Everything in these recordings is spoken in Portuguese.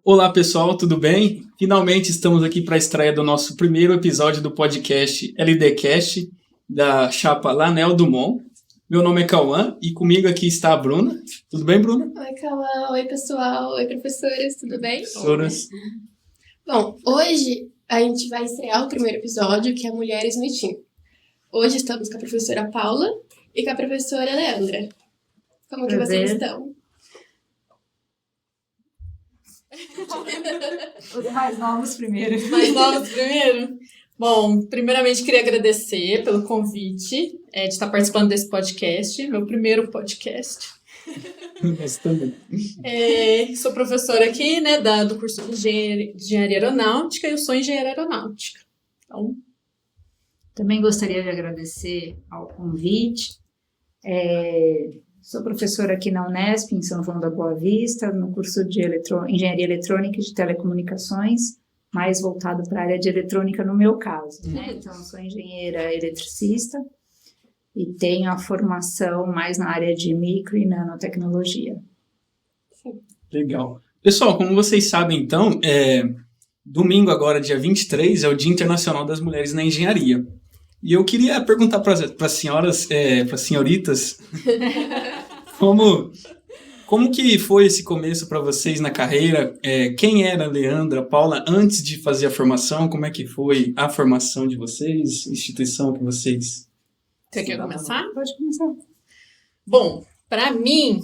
Olá pessoal, tudo bem? Finalmente estamos aqui para a estreia do nosso primeiro episódio do podcast LDcast da chapa Lanel Dumont. Meu nome é Cauã e comigo aqui está a Bruna. Tudo bem, Bruna? Oi, Cauã. Oi, pessoal. Oi, professores. Tudo bem? Professoras. Bom, hoje a gente vai estrear o primeiro episódio, que é Mulheres no ITIM. Hoje estamos com a professora Paula e com a professora Leandra. Como que vocês estão? Os mais novos primeiro. Bom, primeiramente queria agradecer pelo convite de estar participando desse podcast, meu primeiro podcast. Nós também. Sou professora aqui, né, do curso de Engenharia Aeronáutica e eu sou engenheira aeronáutica. Então, Também gostaria de agradecer ao convite. Sou professora aqui na Unesp, em São João da Boa Vista, no curso de Engenharia Eletrônica e de Telecomunicações, mais voltado para a área de eletrônica no meu caso, né? Então, sou engenheira eletricista e tenho a formação mais na área de micro e nanotecnologia. Legal. Pessoal, como vocês sabem então, domingo agora, dia 23, é o Dia Internacional das Mulheres na Engenharia. E eu queria perguntar para as senhoras, para as senhoritas, como que foi esse começo para vocês na carreira? Quem era a Leandra, a Paula, antes de fazer a formação? Como é que foi a formação de vocês, instituição que vocês... você quer começar? Pode começar. Bom, para mim,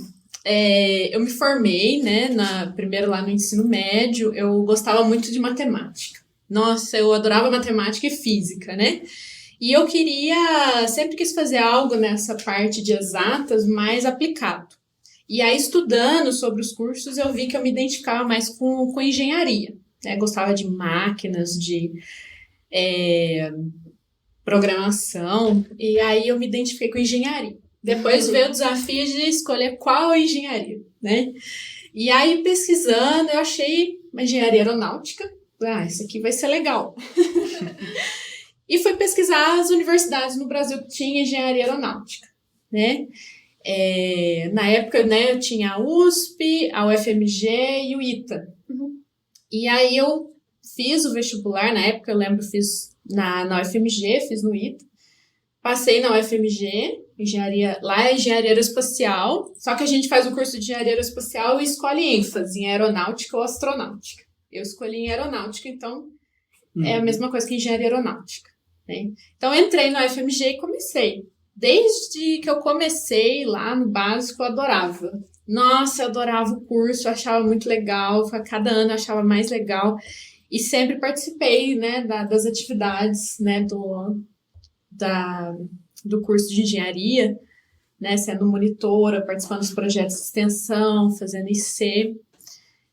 eu me formei, né, primeiro lá no ensino médio, eu gostava muito de matemática. Nossa, eu adorava matemática e física, né? E eu sempre quis fazer algo nessa parte de exatas mais aplicado. E aí, estudando sobre os cursos, eu vi que eu me identificava mais com engenharia, né? Gostava de máquinas, de programação, e aí eu me identifiquei com engenharia. Depois veio o desafio de escolher qual engenharia, né? E aí, pesquisando, eu achei uma engenharia aeronáutica. Isso aqui vai ser legal. E fui pesquisar as universidades no Brasil que tinham engenharia aeronáutica, né? Na época, né, eu tinha a USP, a UFMG e o ITA. Uhum. E aí eu fiz o vestibular, na época eu lembro, fiz na UFMG, fiz no ITA. Passei na UFMG, lá é engenharia aeroespacial, só que a gente faz o curso de engenharia aeroespacial e escolhe ênfase em aeronáutica ou astronáutica. Eu escolhi em aeronáutica, então é a mesma coisa que engenharia aeronáutica, né? Então entrei na UFMG e comecei. Desde que eu comecei lá no básico, eu adorava. Nossa, eu adorava o curso, eu achava muito legal, cada ano eu achava mais legal. E sempre participei, né, das atividades, né, do curso de engenharia, né, sendo monitora, participando dos projetos de extensão, fazendo IC.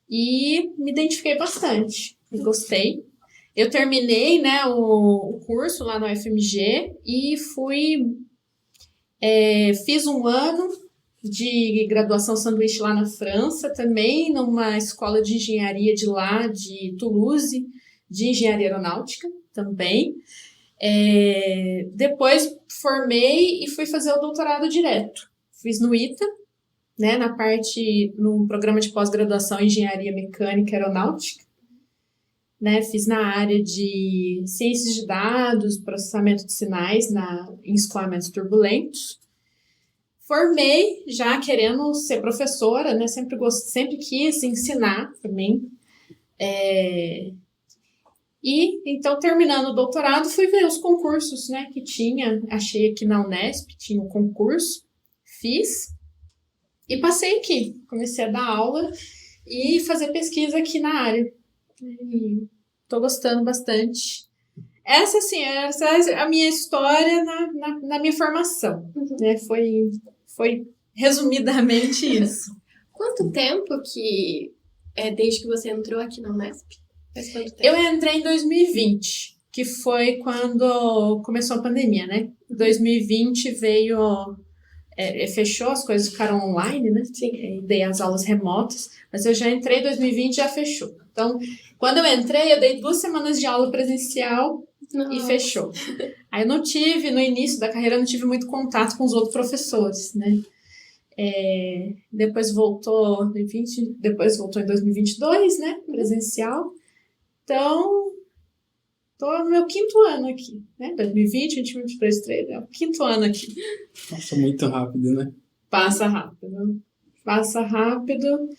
E me identifiquei bastante, gostei. Eu terminei, né, o curso lá no UFMG e fiz um ano de graduação sanduíche lá na França, também numa escola de engenharia de lá, de Toulouse, de engenharia aeronáutica também. Depois formei e fui fazer o doutorado direto. Fiz no ITA, né, no programa de pós-graduação em engenharia mecânica e aeronáutica. Né, fiz na área de ciências de dados, processamento de sinais em escoamentos turbulentos. Formei já querendo ser professora, né, sempre quis ensinar também. E então, terminando o doutorado, fui ver os concursos, né, que tinha. Achei aqui na Unesp, tinha um concurso, fiz e passei aqui. Comecei a dar aula e fazer pesquisa aqui na área. Estou gostando bastante. Essa é a minha história na minha formação. Uhum. Né? Foi resumidamente isso. Quanto tempo desde que você entrou aqui na Unesp? Faz quanto tempo? Eu entrei em 2020, que foi quando começou a pandemia, né? 2020 veio... fechou, as coisas ficaram online, né? Sim. Dei as aulas remotas, mas eu já entrei em 2020 e já fechou. Então, quando eu entrei, eu dei 2 semanas de aula presencial e fechou. Aí no início da carreira, eu não tive muito contato com os outros professores, né? Depois voltou depois voltou em 2022, né? Presencial. Então, tô no meu 5º ano aqui, né? 2020, 2022, 2023, é o 5º ano aqui. Passa muito rápido, né? Passa rápido. Passa rápido.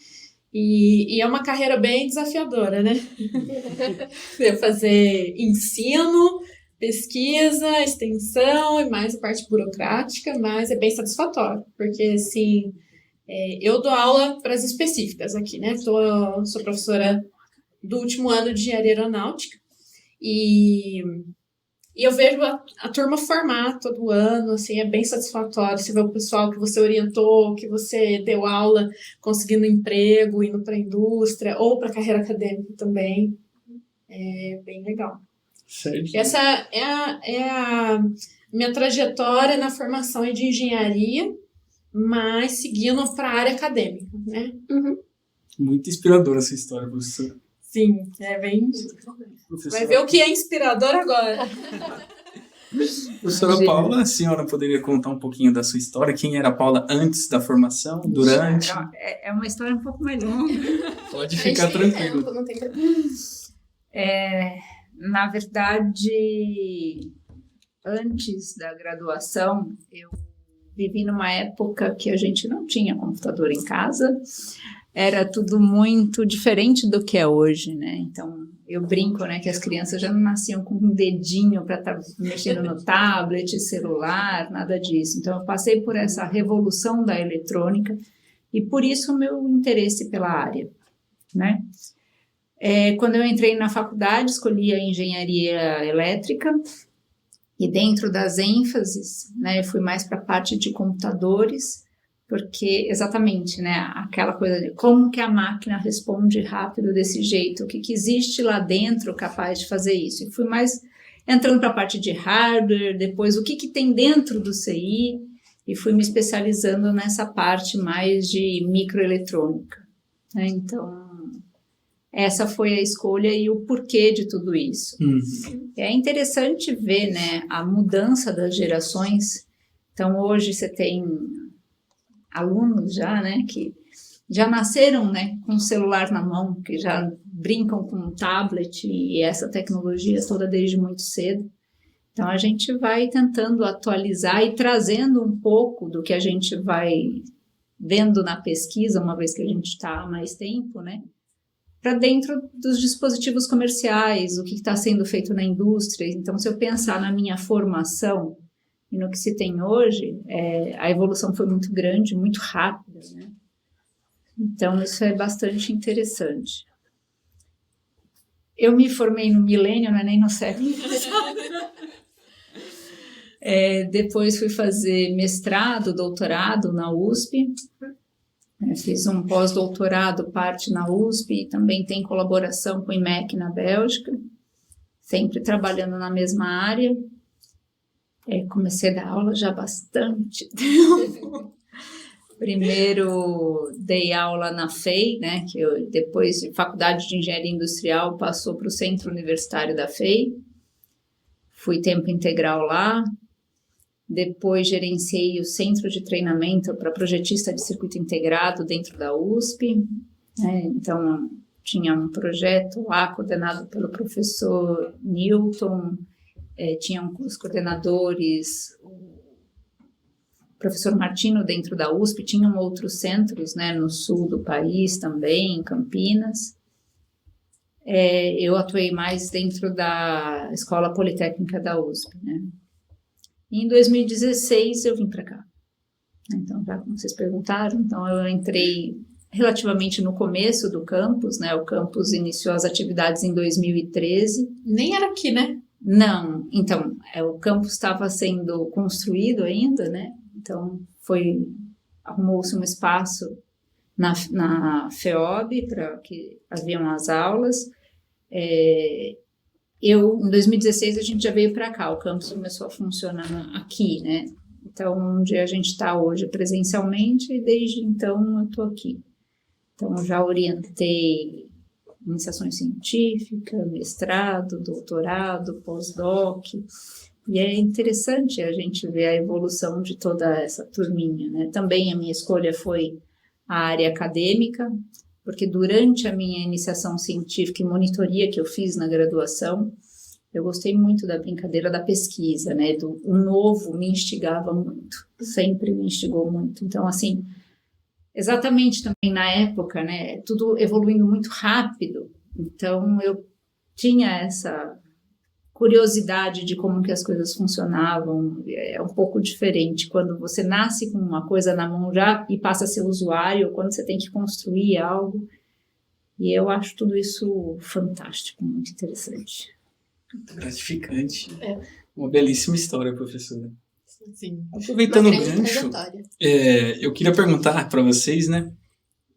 E é uma carreira bem desafiadora, né? Fazer ensino, pesquisa, extensão e mais a parte burocrática, mas é bem satisfatório, porque, assim, eu dou aula para as específicas aqui, né? Sou professora do último ano de engenharia aeronáutica e eu vejo a turma formar todo ano, assim, é bem satisfatório. Você vê o pessoal que você orientou, que você deu aula, conseguindo emprego, indo para a indústria ou para a carreira acadêmica também. É bem legal. Certo. Essa é a minha trajetória na formação de engenharia, mas seguindo para a área acadêmica, né? Uhum. Muito inspiradora essa história, professora. Sim, é bem... Vai ver o que é inspirador agora. Professora Paula, a senhora poderia contar um pouquinho da sua história? Quem era a Paula antes da formação, durante? É uma história um pouco mais longa. Pode ficar tranquilo. Não tem problema. Na verdade, antes da graduação, eu vivi numa época que a gente não tinha computador em casa, era tudo muito diferente do que é hoje, né? Então, eu brinco, né, que as crianças já não nasciam com um dedinho para estar mexendo no tablet, celular, nada disso. Então, eu passei por essa revolução da eletrônica e por isso o meu interesse pela área, né? Quando eu entrei na faculdade, escolhi a engenharia elétrica e dentro das ênfases, né, eu fui mais para a parte de computadores, porque exatamente, né, aquela coisa de como que a máquina responde rápido desse jeito, o que existe lá dentro capaz de fazer isso. E fui mais entrando para a parte de hardware, depois o que tem dentro do CI, e fui me especializando nessa parte mais de microeletrônica, né? Então, essa foi a escolha e o porquê de tudo isso. É interessante ver, né, a mudança das gerações. Então, hoje você tem alunos já, né, que já nasceram, né, com o celular na mão, que já brincam com um tablet e essa tecnologia toda desde muito cedo. Então, a gente vai tentando atualizar e trazendo um pouco do que a gente vai vendo na pesquisa, uma vez que a gente está há mais tempo, né, para dentro dos dispositivos comerciais, o que está sendo feito na indústria. Então, se eu pensar na minha formação e no que se tem hoje, a evolução foi muito grande, muito rápida, né? Então, isso é bastante interessante. Eu me formei no milênio, não é nem no século. Depois fui fazer mestrado, doutorado na USP. Fiz um pós-doutorado, parte na USP, e também tem colaboração com o IMEC na Bélgica, sempre trabalhando na mesma área. Comecei a dar aula já há bastante tempo. Primeiro dei aula na FEI, né, que eu, depois de Faculdade de Engenharia Industrial, passou para o Centro Universitário da FEI. Fui tempo integral lá. Depois gerenciei o centro de treinamento para projetista de circuito integrado dentro da USP. Então, tinha um projeto lá coordenado pelo professor Newton, tinham os coordenadores, o professor Martino dentro da USP, tinham outros centros, né, no sul do país também, em Campinas. Eu atuei mais dentro da Escola Politécnica da USP, né. Em 2016 eu vim para cá. Então, já como vocês perguntaram, então eu entrei relativamente no começo do campus, né? O campus iniciou as atividades em 2013. Nem era aqui, né? Não, então, o campus estava sendo construído ainda, né? Então, arrumou-se um espaço na FEOB para que haviam as aulas. Em 2016, a gente já veio para cá, o campus começou a funcionar aqui, né? Então, onde a gente está hoje presencialmente, e desde então eu estou aqui. Então, eu já orientei iniciação científica, mestrado, doutorado, pós-doc, E é interessante a gente ver a evolução de toda essa turminha, né? Também a minha escolha foi a área acadêmica, porque durante a minha iniciação científica e monitoria que eu fiz na graduação, eu gostei muito da brincadeira da pesquisa, né? O novo me instigava muito, sempre me instigou muito. Então, assim, exatamente também na época, né? Tudo evoluindo muito rápido. Então, eu tinha essa curiosidade de como que as coisas funcionavam. É um pouco diferente quando você nasce com uma coisa na mão já e passa a ser usuário, ou quando você tem que construir algo. E eu acho tudo isso fantástico, muito interessante. Gratificante. É. Uma belíssima história, professora. Sim. Aproveitando o Uma grande gancho, trajetória. eu queria perguntar para vocês, né?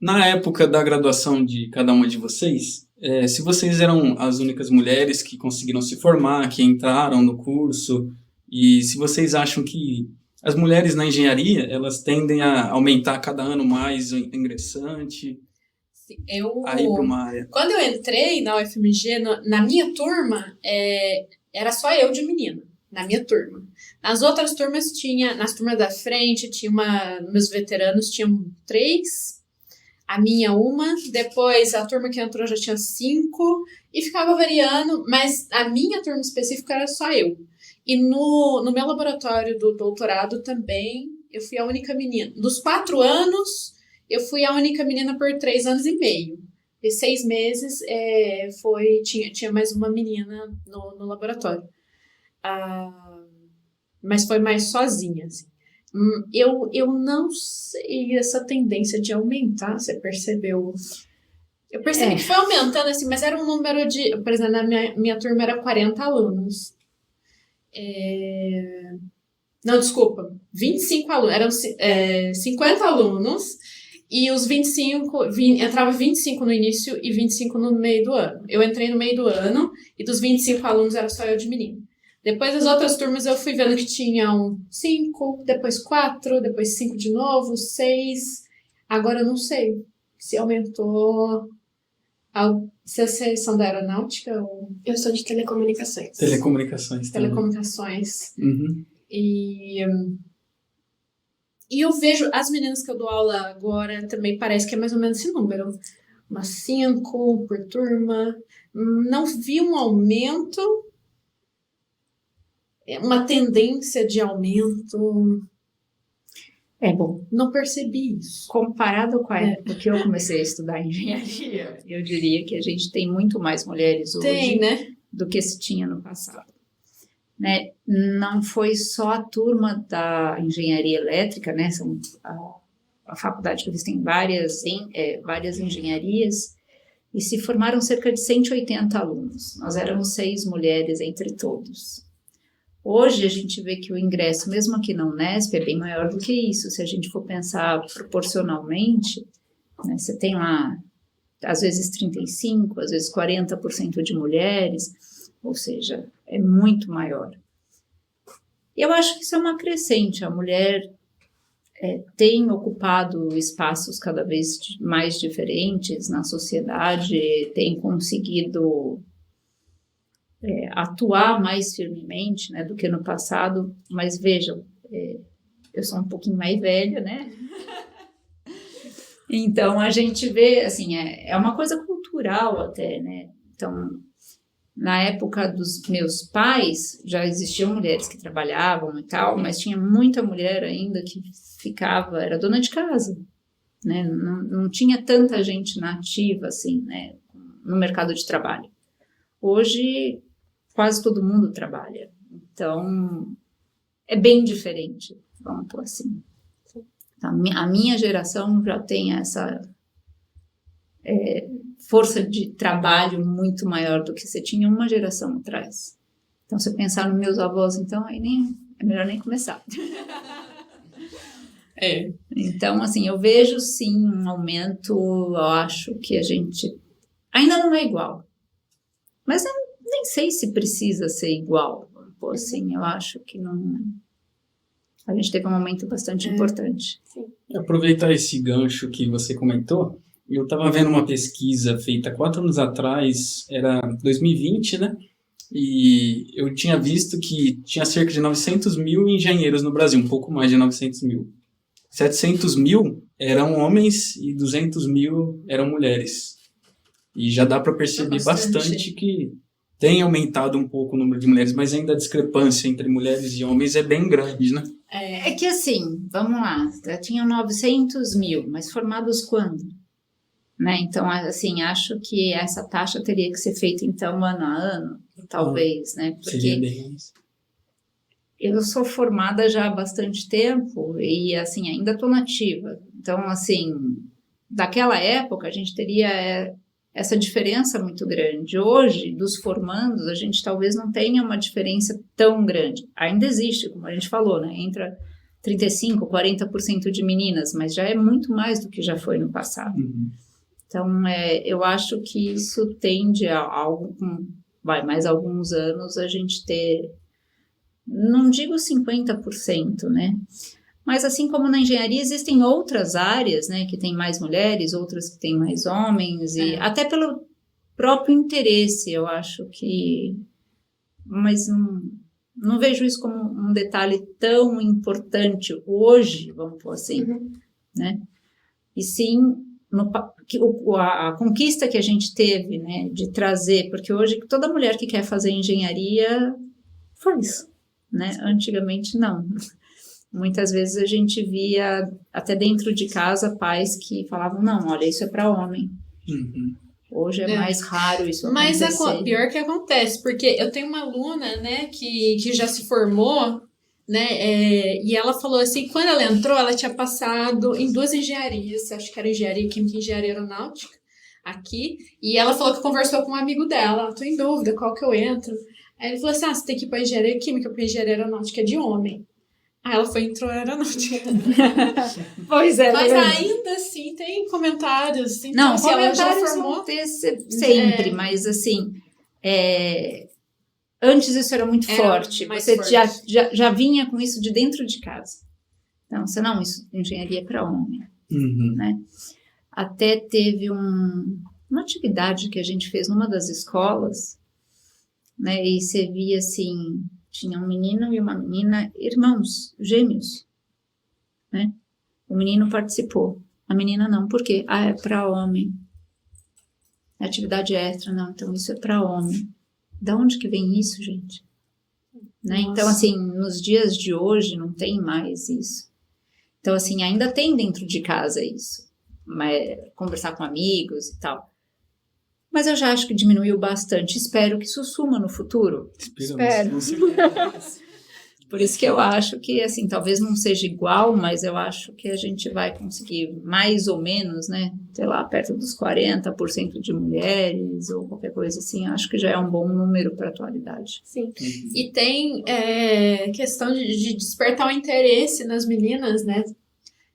Na época da graduação de cada uma de vocês, se vocês eram as únicas mulheres que conseguiram se formar, que entraram no curso, e se vocês acham que as mulheres na engenharia, elas tendem a aumentar cada ano mais o ingressante, a ir para uma área. Quando eu entrei na UFMG, na minha turma, era só eu de menina, na minha turma. Nas outras turmas nas turmas da frente, meus veteranos tinham 3, a minha 1, depois a turma que entrou já tinha 5, e ficava variando, mas a minha turma específica era só eu. E no meu laboratório do doutorado também, eu fui a única menina. Dos 4 anos, eu fui a única menina por 3 anos e meio. E 6 meses tinha mais uma menina no laboratório. Mas foi mais sozinha, assim. Eu não sei essa tendência de aumentar, você percebeu? Eu percebi que foi aumentando, assim, mas era um número de... Por exemplo, na minha turma era 40 alunos. Não, desculpa, 25 alunos. Eram 50 alunos e os 25... entrava 25 no início e 25 no meio do ano. Eu entrei no meio do ano e dos 25 alunos era só eu de menino. Depois das outras turmas eu fui vendo que tinham 5, depois 4, depois 5 de novo, 6. Agora eu não sei se aumentou. Vocês são da aeronáutica? Ou... Eu sou de telecomunicações. Telecomunicações. Telecomunicações. Uhum. E eu vejo, as meninas que eu dou aula agora também parece que é mais ou menos esse número. Umas 5 por turma. Não vi um aumento... uma tendência de aumento. Bom. Não percebi isso. Comparado com a época que eu comecei a estudar engenharia, eu diria que a gente tem muito mais mulheres hoje né? do que se tinha no passado. Né? Não foi só a turma da engenharia elétrica, né? A faculdade que eu fiz tem várias engenharias, e se formaram cerca de 180 alunos. Nós éramos 6 mulheres entre todos. Hoje a gente vê que o ingresso, mesmo aqui na Unesp, é bem maior do que isso. Se a gente for pensar proporcionalmente, né, você tem lá, às vezes 35%, às vezes 40% de mulheres, ou seja, é muito maior. Eu acho que isso é uma crescente. A mulher tem ocupado espaços cada vez mais diferentes na sociedade, tem conseguido... atuar mais firmemente, né, do que no passado, mas vejam, eu sou um pouquinho mais velha, né? Então a gente vê, assim, é uma coisa cultural até, né? Então, na época dos meus pais, já existiam mulheres que trabalhavam e tal, mas tinha muita mulher ainda que era dona de casa, né? Não tinha tanta gente na ativa, assim, né, no mercado de trabalho. Hoje, quase todo mundo trabalha. Então, é bem diferente, vamos pôr assim. A minha geração já tem essa força de trabalho muito maior do que você tinha uma geração atrás. Então, se eu pensar nos meus avós, então, aí é melhor nem começar. Então, assim, eu vejo, sim, um aumento. Eu acho que a gente ainda não é igual. Mas eu nem sei se precisa ser igual. Pô, assim, eu acho que não... A gente teve um momento bastante importante. Sim. Aproveitar esse gancho que você comentou, eu estava vendo uma pesquisa feita 4 anos atrás, era 2020, né? E eu tinha visto que tinha cerca de 900 mil engenheiros no Brasil, um pouco mais de 900 mil. 700 mil eram homens e 200 mil eram mulheres. E já dá para perceber bastante que tem aumentado um pouco o número de mulheres, mas ainda a discrepância entre mulheres e homens é bem grande, né? É que assim, vamos lá, tinham 900 mil, mas formados quando? Né? Então, assim, acho que essa taxa teria que ser feita, então, ano a ano, talvez, né? Seria bem isso. Eu sou formada já há bastante tempo e, assim, ainda estou nativa. Então, assim, daquela época a gente teria essa diferença muito grande. Hoje, dos formandos, a gente talvez não tenha uma diferença tão grande. Ainda existe, como a gente falou, né? Entra 35%, 40% de meninas, mas já é muito mais do que já foi no passado. Uhum. Então, eu acho que isso tende a mais alguns anos a gente ter, não digo 50%, né? Mas assim como na engenharia existem outras áreas, né, que tem mais mulheres, outras que têm mais homens, e até pelo próprio interesse, eu acho que... Mas não vejo isso como um detalhe tão importante hoje, vamos pôr assim, né? E sim, a conquista que a gente teve, né, de trazer, porque hoje toda mulher que quer fazer engenharia faz, né? Antigamente não. Muitas vezes a gente via, até dentro de casa, pais que falavam, não, olha, isso é para homem. Uhum. Hoje é mais raro isso acontecer. Mas pior que acontece, porque eu tenho uma aluna, né, que já se formou, né, e ela falou assim, quando ela entrou, ela tinha passado em 2 engenharias, acho que era engenharia química e engenharia aeronáutica, aqui, e ela falou que conversou com um amigo dela, tô em dúvida, qual que eu entro? Aí ele falou assim, você tem que ir pra engenharia química, porque engenharia aeronáutica é de homem. Aí ela foi e entrou na aeronáutica. Pois é. Mas ainda assim tem comentários. Então, não, se comentários ela já formou, vão ter sempre, mas assim, antes isso era muito forte. Você forte. Já vinha com isso de dentro de casa. Então, você não, isso engenharia é para homem. Uhum. Né? Até teve uma atividade que a gente fez numa das escolas, né, e você via assim... Tinha um menino e uma menina, irmãos, gêmeos, né? O menino participou, a menina não. Por quê? É para homem. Atividade extra, não. Então, isso é para homem. Da onde que vem isso, gente? Né? Então, assim, nos dias de hoje não tem mais isso. Então, assim, ainda tem dentro de casa isso. Mas, conversar com amigos e tal. Mas eu já acho que diminuiu bastante. Espero que isso suma no futuro. Espero. Por isso que eu acho que, assim, talvez não seja igual, mas eu acho que a gente vai conseguir mais ou menos, né? Sei lá, perto dos 40% de mulheres ou qualquer coisa assim. Acho que já é um bom número para a atualidade. Sim. E tem questão de despertar o interesse nas meninas, né?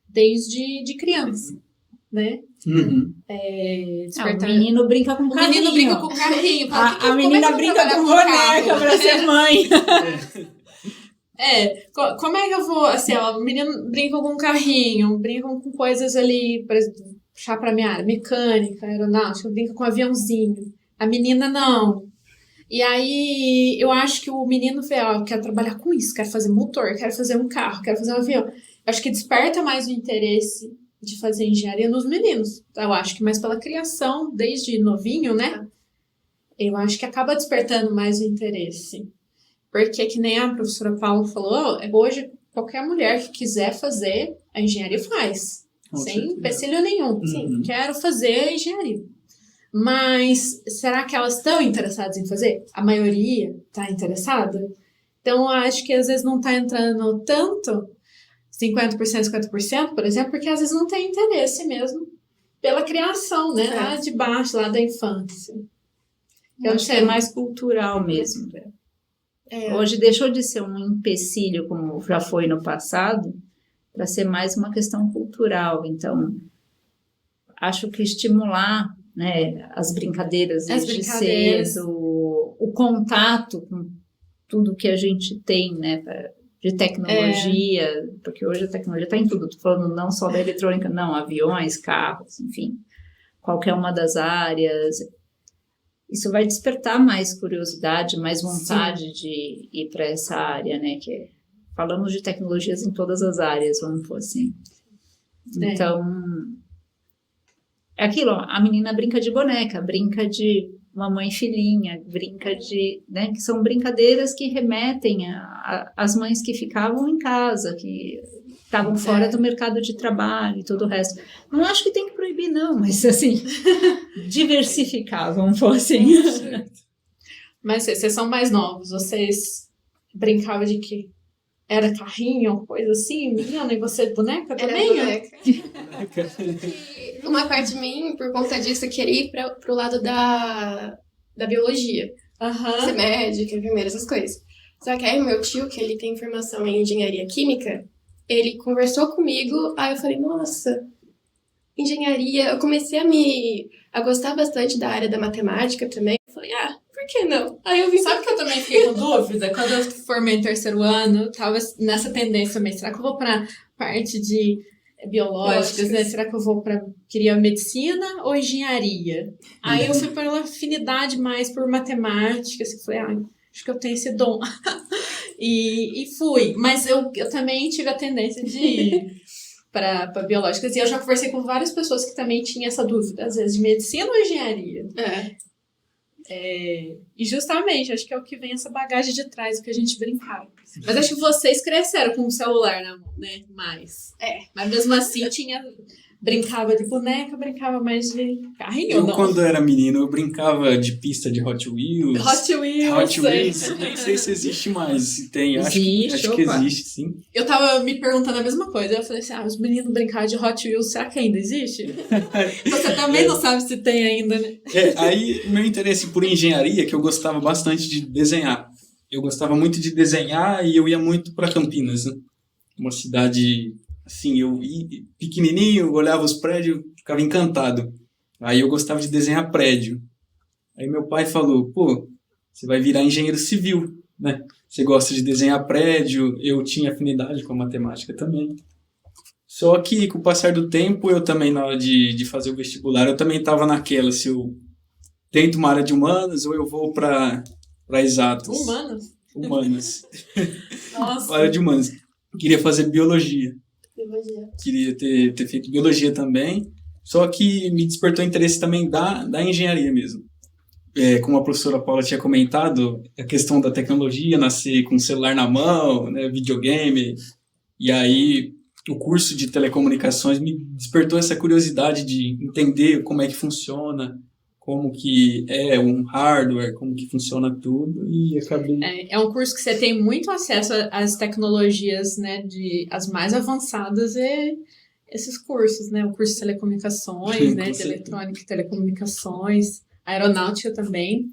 Desde de criança, né? Uhum. O menino brinca com carrinho. O menino brinca com carrinho. A menina brinca com boneca para ser mãe. Como é que eu vou, assim, ó, o menino brinca com carrinho, brinca com coisas ali, por exemplo, puxar pra minha área, mecânica, aeronáutica, brinca com aviãozinho. A menina não. E aí, eu acho que o menino vê, ó, eu quero trabalhar com isso, quero fazer motor, quero fazer um carro, quero fazer um avião. Eu acho que desperta mais o interesse de fazer engenharia nos meninos. Eu acho que mais pela criação, desde novinho, né? Eu acho que acaba despertando mais o interesse. Porque, que nem a professora Paula falou, hoje qualquer mulher que quiser fazer a engenharia faz. Sem empecilho nenhum. Uhum. Sim, quero fazer a engenharia. Mas será que elas estão interessadas em fazer? A maioria está interessada? Então, eu acho que às vezes não está entrando tanto 50%, 50%, por exemplo, porque às vezes não tem interesse mesmo pela criação, né? Lá de baixo, lá da infância. Eu acho que é mais cultural mesmo. Hoje deixou de ser um empecilho, como já foi no passado, para ser mais uma questão cultural. Então, acho que estimular, né, as brincadeiras desde cedo, o contato com tudo que a gente tem, né, de tecnologia, porque hoje a tecnologia está em tudo, estou falando não só da eletrônica, não, aviões, carros, enfim, qualquer uma das áreas. isso vai despertar mais curiosidade, mais vontade de ir para essa área, né? Falamos de tecnologias em todas as áreas, vamos pôr assim. Então, é aquilo, ó, a menina brinca de boneca, brinca de mamãe e filhinha, brinca de, né, que são brincadeiras que remetem às mães que ficavam em casa, que estavam fora do mercado de trabalho e todo o resto. Não acho que tem que proibir, não, mas assim, diversificar, vamos pôr assim. Mas vocês são mais novos, vocês brincavam de quê? Era carrinho, coisa assim, menina, e você boneca também? Era boneca. E uma parte de mim, por conta disso, eu queria ir pro lado da biologia. Ser médica, enfermeira, essas coisas. Só que aí meu tio, que ele tem formação em engenharia química, ele conversou comigo, aí eu falei, nossa, engenharia, eu comecei a gostar bastante da área da matemática também. Eu falei, por que não? Aí eu vim. Sabe que eu também fiquei com dúvida? Quando eu formei em terceiro ano, eu tava nessa tendência também. Será que eu vou pra parte de biológicas, né? Será que eu queria medicina ou engenharia? Aí eu fui pela afinidade mais por matemática, assim, falei, acho que eu tenho esse dom. e fui. Mas eu também tive a tendência de ir para biológicas. E eu já conversei com várias pessoas que também tinham essa dúvida, às vezes, de medicina ou engenharia. E justamente, acho que é o que vem essa bagagem de trás, o que a gente brincava. Mas acho que vocês cresceram com o celular na mão, né? Mais. Mas mesmo assim, brincava de boneca, brincava mais de carrinho, não? Quando era menino, eu brincava de pista de Hot Wheels. Hot Wheels, nem sei se existe mais. Se tem, acho que existe, sim. Eu tava me perguntando a mesma coisa. Eu falei assim, os meninos brincavam de Hot Wheels, será que ainda existe? Você também não sabe se tem ainda, né? Aí meu interesse por engenharia, que eu gostava bastante de desenhar. Eu gostava muito de desenhar e eu ia muito para Campinas, né? Uma cidade... Assim, eu ia pequenininho, olhava os prédios, ficava encantado. Aí eu gostava de desenhar prédio. Aí meu pai falou, você vai virar engenheiro civil, né? Você gosta de desenhar prédio, eu tinha afinidade com a matemática também. Só que com o passar do tempo, eu também, na hora de fazer o vestibular, eu também estava naquela, se eu tento uma área de humanas ou eu vou para exatas. Humanas. Nossa. Área de humanas. Eu queria fazer biologia. Queria ter feito biologia também, só que me despertou interesse também da engenharia mesmo. Como a professora Paula tinha comentado, a questão da tecnologia, nascer com o celular na mão, né, videogame, e aí o curso de telecomunicações me despertou essa curiosidade de entender como é que funciona, como que é um hardware, como que funciona tudo, e acabei... É um curso que você tem muito acesso às tecnologias, né, as mais avançadas, esses cursos, né, o curso de telecomunicações, né, de eletrônica e telecomunicações, aeronáutica também,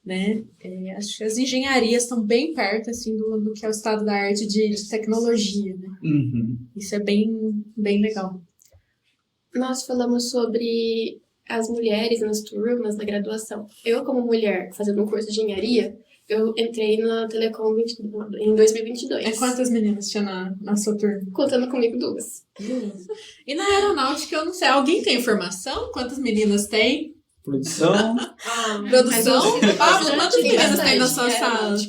né, acho que as engenharias estão bem perto, assim, do que é o estado da arte de tecnologia, né, Isso é bem, bem legal. Nós falamos sobre as mulheres nas turmas, na graduação. Eu, como mulher, fazendo um curso de engenharia, eu entrei na Telecom em 2022. Quantas meninas tinha na sua turma? Contando comigo 2. E na aeronáutica, eu não sei, alguém tem informação? Quantas meninas tem? Produção? Produção? Pablo, quantas meninas tem na sua sala? Acho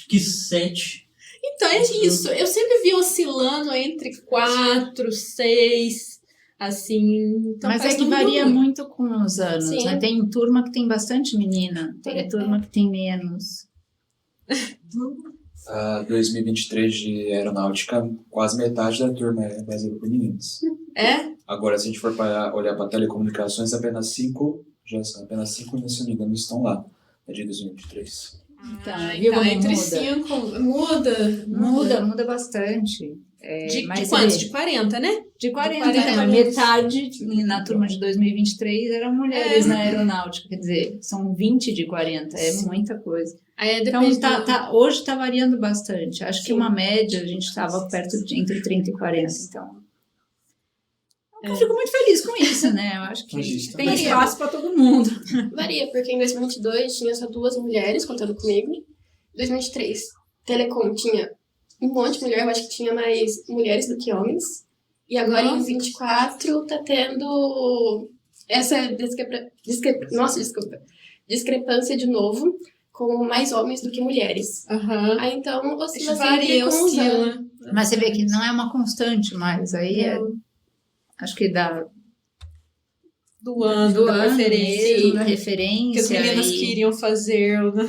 que 7. Então, é isso. Eu sempre vi oscilando entre 4, 6... Assim, então mas é que varia muito com os anos, né? Tem turma que tem bastante menina, tem turma que tem menos. 2023 de aeronáutica, quase metade da turma é baseada por meninas. Agora, se a gente for olhar para telecomunicações, apenas 5, se não me engano, estão lá, de 2023. Então entre 5, muda bastante. De quantos? De 40, né? De 40, mas metade na turma de 2023 eram mulheres na aeronáutica, quer dizer, são 20 de 40, é muita coisa. Então, hoje está variando bastante. Acho que uma média, a gente estava perto de entre 30 e 40, então... Eu fico muito feliz com isso, né? Eu acho que tem espaço para todo mundo. Varia, porque em 2022 tinha só 2 mulheres contando comigo. Em 2023, Telecom tinha um monte de mulher, eu acho que tinha mais mulheres do que homens. E agora em 24 tá tendo essa discrepância de novo com mais homens do que mulheres. Aí então oscila sempre Varia, com os oscila. anos. Mas você vê que não é uma constante mais, aí acho que dá Do ano, da preferência. mesmo, da Que referência. as meninas queriam fazer, né?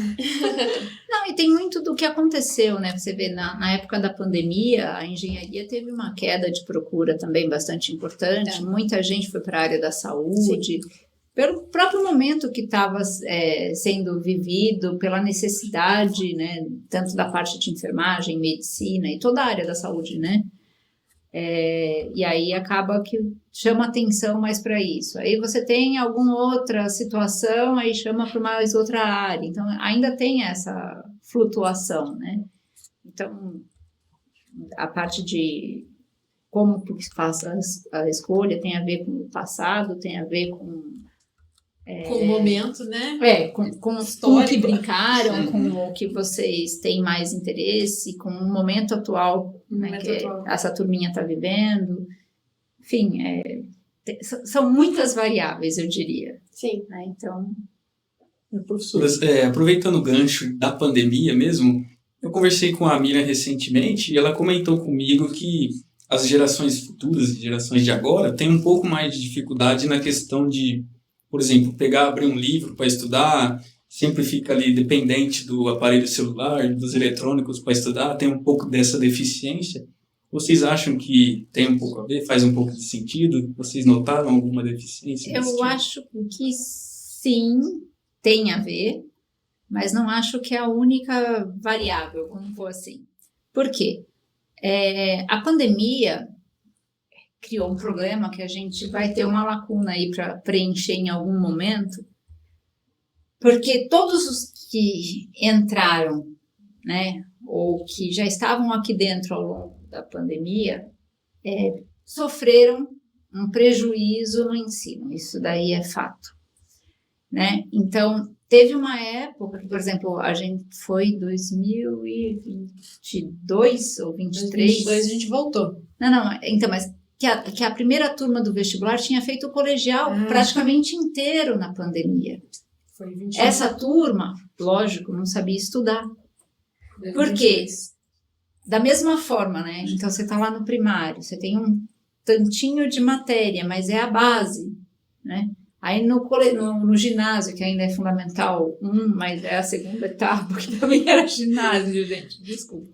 Não, e tem muito do que aconteceu, né? Você vê, na época da pandemia, a engenharia teve uma queda de procura também bastante importante. Muita gente foi para a área da saúde, pelo próprio momento que estava sendo vivido, pela necessidade, né? Tanto da parte de enfermagem, medicina e toda a área da saúde, né? E aí acaba que chama atenção mais para isso. Aí você tem alguma outra situação, aí chama para mais outra área. Então, ainda tem essa flutuação, né? Então, a parte de como que se faça a escolha tem a ver com o passado, tem a ver com o momento, né? com o que brincaram, com o que vocês têm mais interesse, com o momento atual, né, que essa turminha está vivendo. Enfim, são muitas variáveis, eu diria. Sim. Né? Então, professoras, aproveitando o gancho da pandemia mesmo, eu conversei com a Miriam recentemente e ela comentou comigo que as gerações futuras, gerações de agora, têm um pouco mais de dificuldade na questão de, por exemplo, abrir um livro para estudar, sempre fica ali dependente do aparelho celular, dos eletrônicos para estudar, tem um pouco dessa deficiência. Vocês acham que tem um pouco a ver, faz um pouco de sentido? Vocês notaram alguma deficiência? Eu acho que sim, tem a ver, mas não acho que é a única variável, vamos pôr assim. Por quê? A pandemia criou um problema que a gente vai ter uma lacuna aí para preencher em algum momento, porque todos os que entraram, né, ou que já estavam aqui dentro ao longo da pandemia, sofreram um prejuízo no ensino, isso daí é fato, né? Então, teve uma época, por exemplo, a gente foi 2022 ou 23. 2022 a gente voltou. Não, então, mas que a primeira turma do vestibular tinha feito o colegial praticamente inteiro na pandemia. Foi 22. Essa turma, lógico, não sabia estudar. Por quê? Da mesma forma, né? Então, você está lá no primário, você tem um tantinho de matéria, mas é a base, né? Aí no ginásio, que ainda é fundamental, mas é a segunda etapa, que também era ginásio, gente, desculpa.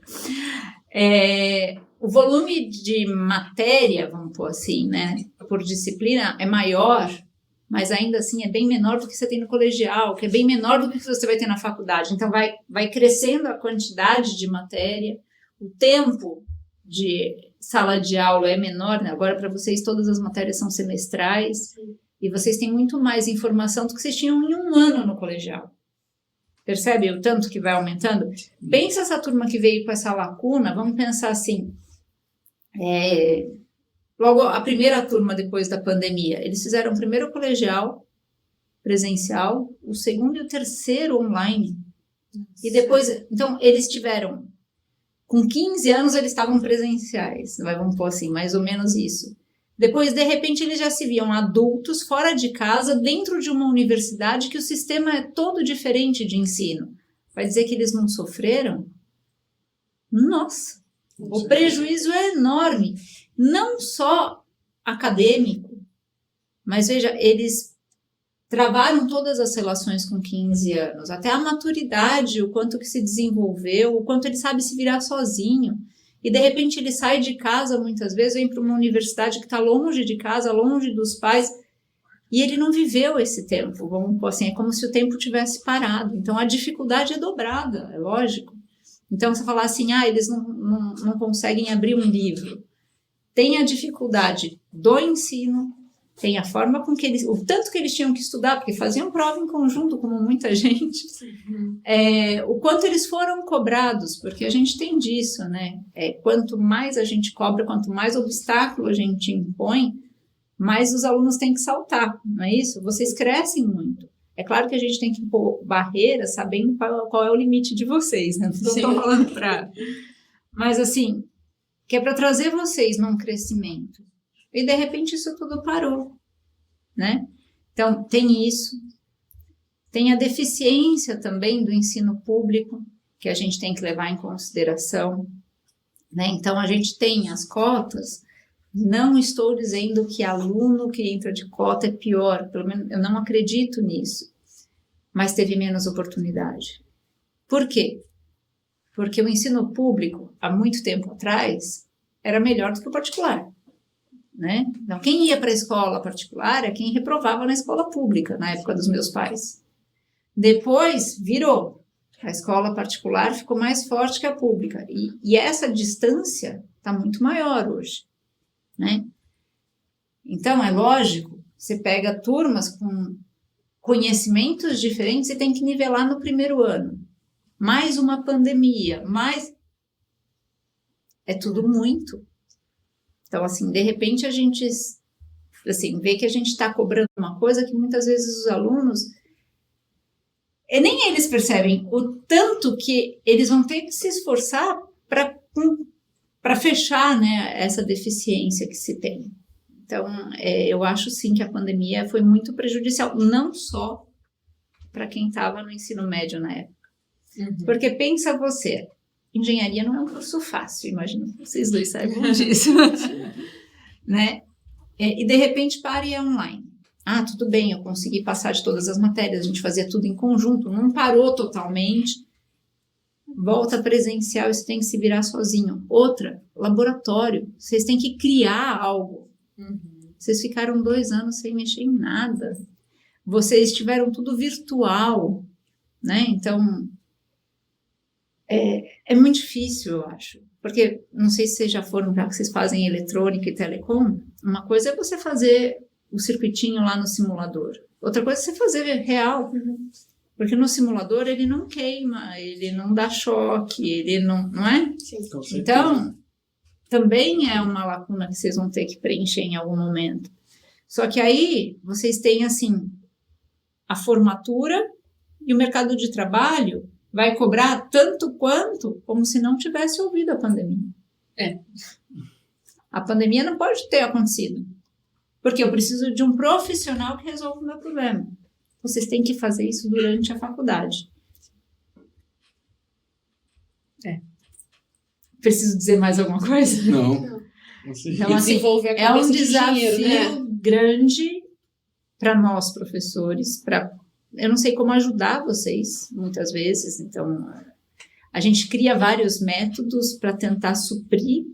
O volume de matéria, vamos pôr assim, né, por disciplina é maior, mas ainda assim é bem menor do que você tem no colegial, que é bem menor do que você vai ter na faculdade. Então vai crescendo a quantidade de matéria, o tempo de sala de aula é menor, né? Agora para vocês todas as matérias são semestrais. Sim. E vocês têm muito mais informação do que vocês tinham em um ano no colegial. Percebe o tanto que vai aumentando? Pensa essa turma que veio com essa lacuna, vamos pensar assim, logo a primeira turma depois da pandemia, eles fizeram o primeiro colegial presencial, o segundo e o terceiro online. Nossa. E depois, então, eles tiveram, com 15 anos eles estavam presenciais, vamos pôr assim, mais ou menos isso. Depois, de repente, eles já se viam adultos, fora de casa, dentro de uma universidade que o sistema é todo diferente de ensino. Vai dizer que eles não sofreram? Nossa, o prejuízo é enorme. Não só acadêmico, mas veja, eles travaram todas as relações com 15 anos, até a maturidade, o quanto que se desenvolveu, o quanto ele sabe se virar sozinho. E, de repente, ele sai de casa, muitas vezes, vem para uma universidade que está longe de casa, longe dos pais, e ele não viveu esse tempo, vamos pôr assim, é como se o tempo tivesse parado. Então, a dificuldade é dobrada, é lógico. Então, você falar assim, eles não conseguem abrir um livro. Tem a dificuldade do ensino, tem a forma com que eles... O tanto que eles tinham que estudar, porque faziam prova em conjunto, como muita gente. O quanto eles foram cobrados, porque a gente tem disso, né? Quanto mais a gente cobra, quanto mais obstáculo a gente impõe, mais os alunos têm que saltar, não é isso? Vocês crescem muito. É claro que a gente tem que pôr barreiras, sabendo qual é o limite de vocês, né? Não estou falando para... Mas, assim, que é para trazer vocês num crescimento. E, de repente, isso tudo parou, né? Então, tem isso. Tem a deficiência também do ensino público, que a gente tem que levar em consideração, né? Então, a gente tem as cotas. Não estou dizendo que aluno que entra de cota é pior, pelo menos eu não acredito nisso, mas teve menos oportunidade. Por quê? Porque o ensino público, há muito tempo atrás, era melhor do que o particular, né? Então, quem ia para a escola particular é quem reprovava na escola pública, na época dos meus pais. Depois, virou. A escola particular ficou mais forte que a pública. E essa distância está muito maior hoje, né? Então, é lógico, você pega turmas com conhecimentos diferentes e tem que nivelar no primeiro ano. Mais uma pandemia, mais... É tudo muito. Então, assim, de repente a gente assim, vê que a gente está cobrando uma coisa que muitas vezes os alunos... nem eles percebem o tanto que eles vão ter que se esforçar para fechar, né, essa deficiência que se tem. Então, eu acho sim que a pandemia foi muito prejudicial, não só para quem estava no ensino médio na época. Porque pensa você, engenharia não é um curso fácil, imagino que vocês dois saibam disso. Né? E de repente para e é online. Ah, tudo bem, eu consegui passar de todas as matérias, a gente fazia tudo em conjunto, não parou totalmente. Volta presencial e você tem que se virar sozinho. Outra, laboratório, vocês têm que criar algo. Vocês ficaram 2 anos sem mexer em nada. Vocês tiveram tudo virtual, né? Então, é muito difícil, eu acho. Porque, não sei se vocês já foram para que vocês fazem eletrônica e telecom, uma coisa é você fazer o circuitinho lá no simulador. Outra coisa é você fazer real. Porque no simulador ele não queima, ele não dá choque, ele não é? Sim. Então, também é uma lacuna que vocês vão ter que preencher em algum momento. Só que aí vocês têm, assim, a formatura e o mercado de trabalho vai cobrar tanto quanto como se não tivesse ouvido a pandemia. A pandemia não pode ter acontecido. Porque eu preciso de um profissional que resolva o meu problema. Vocês têm que fazer isso durante a faculdade. Preciso dizer mais alguma coisa? Não. Então, assim, é um desafio grande para nós, professores, eu não sei como ajudar vocês, muitas vezes, então, a gente cria vários métodos para tentar suprir,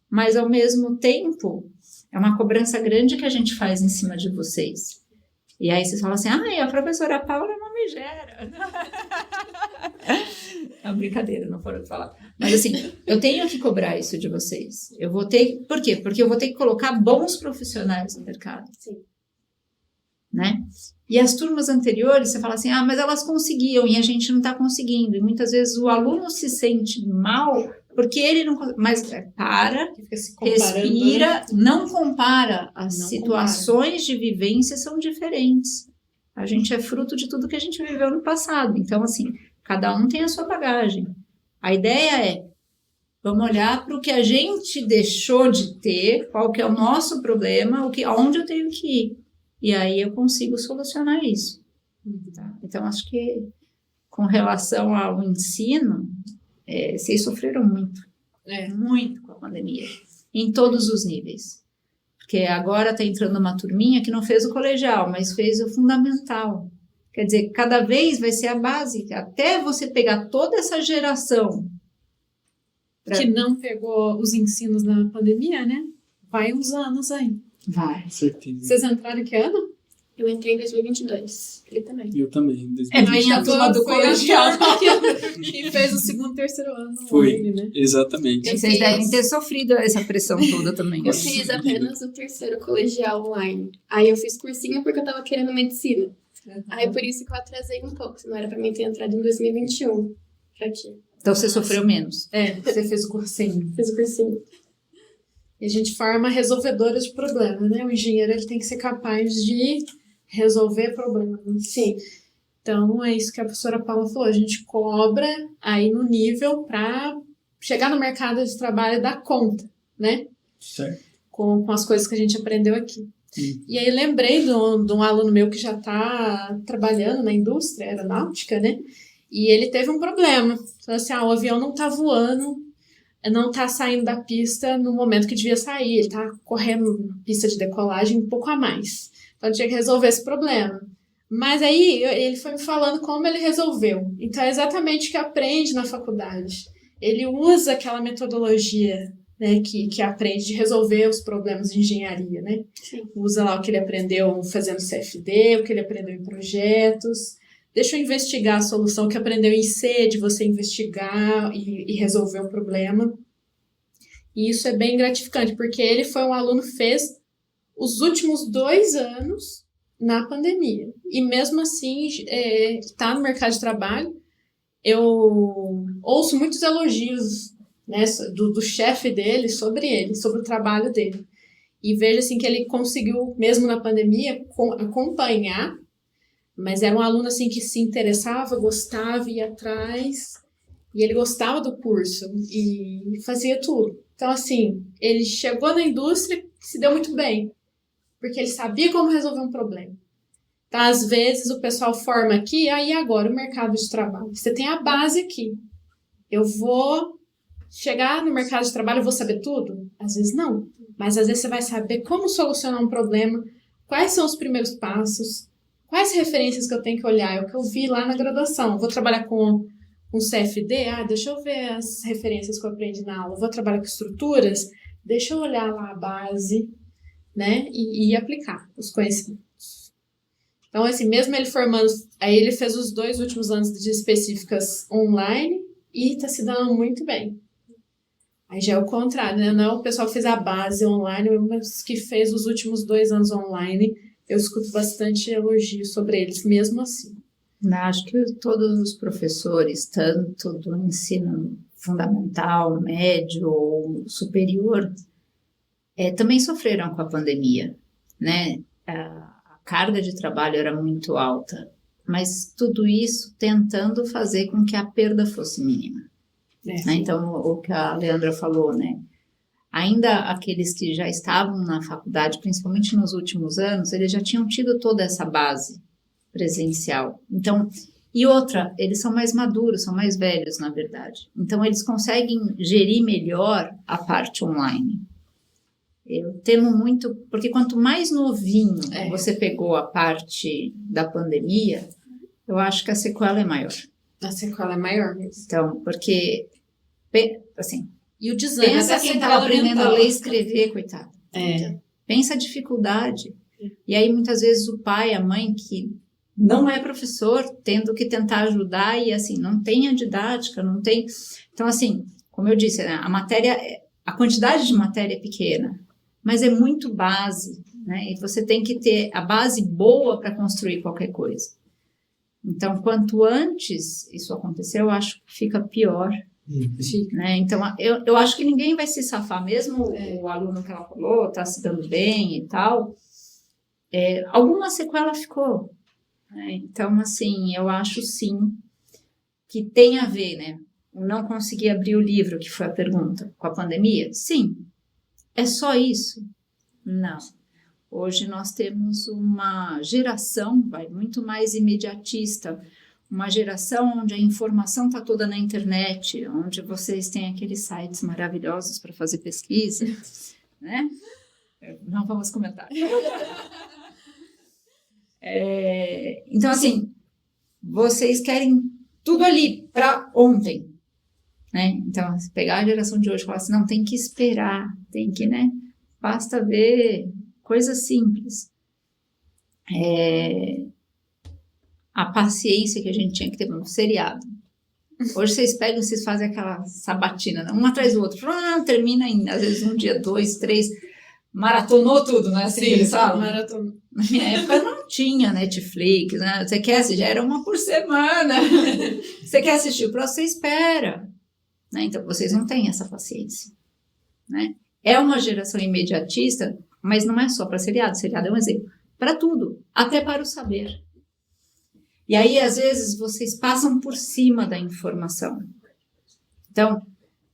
mas, ao mesmo tempo, é uma cobrança grande que a gente faz em cima de vocês. E aí vocês falam assim, a professora Paula não me gera. É uma brincadeira, não foram falar. Mas assim, eu tenho que cobrar isso de vocês. Eu vou ter... Por quê? Porque eu vou ter que colocar bons profissionais no mercado. Sim. Né? E as turmas anteriores, você fala assim, mas elas conseguiam e a gente não está conseguindo. E muitas vezes o aluno se sente mal porque ele não... Mas para, respira, não compara. As situações de vivência são diferentes. A gente é fruto de tudo que a gente viveu no passado. Então, assim, cada um tem a sua bagagem. A ideia é, vamos olhar para o que a gente deixou de ter, qual que é o nosso problema, aonde eu tenho que ir. E aí eu consigo solucionar isso. Tá? Então, acho que com relação ao ensino, vocês sofreram muito. Muito com a pandemia. Em todos os níveis. Porque agora está entrando uma turminha que não fez o colegial, mas fez o fundamental. Quer dizer, cada vez vai ser a base. Até você pegar toda essa geração... Que não pegou os ensinos na pandemia, né? Vai uns anos aí. Vai. Certeza. Vocês entraram em que ano? Eu entrei em 2022. Ele também. Eu também. Bem a turma do colegial. Que fez o segundo e terceiro ano. Foi, online, né? exatamente. Vocês devem ter sofrido essa pressão toda também. Eu fiz apenas o terceiro colegial online. Aí eu fiz cursinho porque eu tava querendo medicina. Aí por isso que eu atrasei um pouco. Senão era pra mim ter entrado em 2021. Aqui. Então você sofreu menos. Você fez o cursinho. Fiz o cursinho. E a gente forma resolvedoras de problemas, né? O engenheiro ele tem que ser capaz de resolver problemas. Sim. Então, é isso que a professora Paula falou. A gente cobra aí no nível para chegar no mercado de trabalho e dar conta, né? Certo. Com as coisas que a gente aprendeu aqui. E aí lembrei de um aluno meu que já está trabalhando na indústria aeronáutica, né? E ele teve um problema. Falou assim, o avião não está voando, não está saindo da pista no momento que devia sair. Ele está correndo pista de decolagem um pouco a mais. Então, tinha que resolver esse problema. Mas aí, ele foi me falando como ele resolveu. Então, é exatamente o que aprende na faculdade. Ele usa aquela metodologia, né, que aprende de resolver os problemas de engenharia, né? Sim. Usa lá o que ele aprendeu fazendo CFD, o que ele aprendeu em projetos. Deixa eu investigar a solução que aprendeu em C, de você investigar e resolver o problema. E isso é bem gratificante, porque ele foi um aluno que fez os últimos 2 anos na pandemia. E mesmo assim, está no mercado de trabalho. Eu ouço muitos elogios, né, do chefe dele, sobre o trabalho dele. E vejo assim, que ele conseguiu, mesmo na pandemia, acompanhar, mas era um aluno assim, que se interessava, gostava, ia atrás, e ele gostava do curso, e fazia tudo. Então, assim, ele chegou na indústria e se deu muito bem, porque ele sabia como resolver um problema. Então, às vezes, o pessoal forma aqui, e agora o mercado de trabalho? Você tem a base aqui. Eu vou chegar no mercado de trabalho, eu vou saber tudo? Às vezes não. Mas às vezes você vai saber como solucionar um problema, quais são os primeiros passos, quais referências que eu tenho que olhar, é o que eu vi lá na graduação. Vou trabalhar com CFD? Deixa eu ver as referências que eu aprendi na aula. Vou trabalhar com estruturas? Deixa eu olhar lá a base, né? E aplicar os conhecimentos. Então, assim, mesmo ele formando, aí ele fez os 2 últimos anos de específicas online e está se dando muito bem. Aí já é o contrário, né? Não é o pessoal que fez a base online, mas que fez os últimos 2 anos online. Eu escuto bastante elogios sobre eles, mesmo assim. Acho que todos os professores, tanto do ensino fundamental, médio ou superior, também sofreram com a pandemia, né? A carga de trabalho era muito alta, mas tudo isso tentando fazer com que a perda fosse mínima. Né? Então, o que a Leandra falou, né? Ainda aqueles que já estavam na faculdade, principalmente nos últimos anos, eles já tinham tido toda essa base presencial. Então, e outra, eles são mais maduros, são mais velhos, na verdade. Então, eles conseguem gerir melhor a parte online. Eu temo muito, porque quanto mais novinho você pegou a parte da pandemia, eu acho que a sequela é maior. A sequela é maior mesmo. Então, porque, assim, e o desânimo, pensa quem estava aprendendo a ler e escrever, coitado. Pensa a dificuldade. E aí, muitas vezes, o pai, a mãe, que não é professor, tendo que tentar ajudar e, assim, não tem a didática, não tem... Então, assim, como eu disse, né, a quantidade de matéria é pequena, mas é muito base, né? E você tem que ter a base boa para construir qualquer coisa. Então, quanto antes isso acontecer, eu acho que fica pior. Né? Então, eu acho que ninguém vai se safar, mesmo o aluno que ela falou, está se dando bem e tal, alguma sequela ficou. Né? Então, assim, eu acho sim que tem a ver, né? Não conseguir abrir o livro, que foi a pergunta, com a pandemia? Sim. É só isso? Não. Hoje nós temos uma geração muito mais imediatista, uma geração onde a informação está toda na internet, onde vocês têm aqueles sites maravilhosos para fazer pesquisa, né? Não vamos comentar. Então, assim, vocês querem tudo ali para ontem. Né? Então, se pegar a geração de hoje e falar assim, não, tem que esperar, tem que, né? Basta ver coisas simples. A paciência que a gente tinha que ter no seriado. Hoje vocês pegam, vocês fazem aquela sabatina, né? Um atrás do outro, termina em, às vezes, 1 dia, 2, 3, maratonou tudo, né? Assim, sim, maratonou. Na minha época não tinha Netflix, né? Você quer assistir, já era uma por semana. Você quer assistir o próximo, você espera. Né? Então, vocês não têm essa paciência. Né? É uma geração imediatista, mas não é só para seriado. Seriado é um exemplo. Para tudo, até para o saber. E aí, às vezes, vocês passam por cima da informação. Então,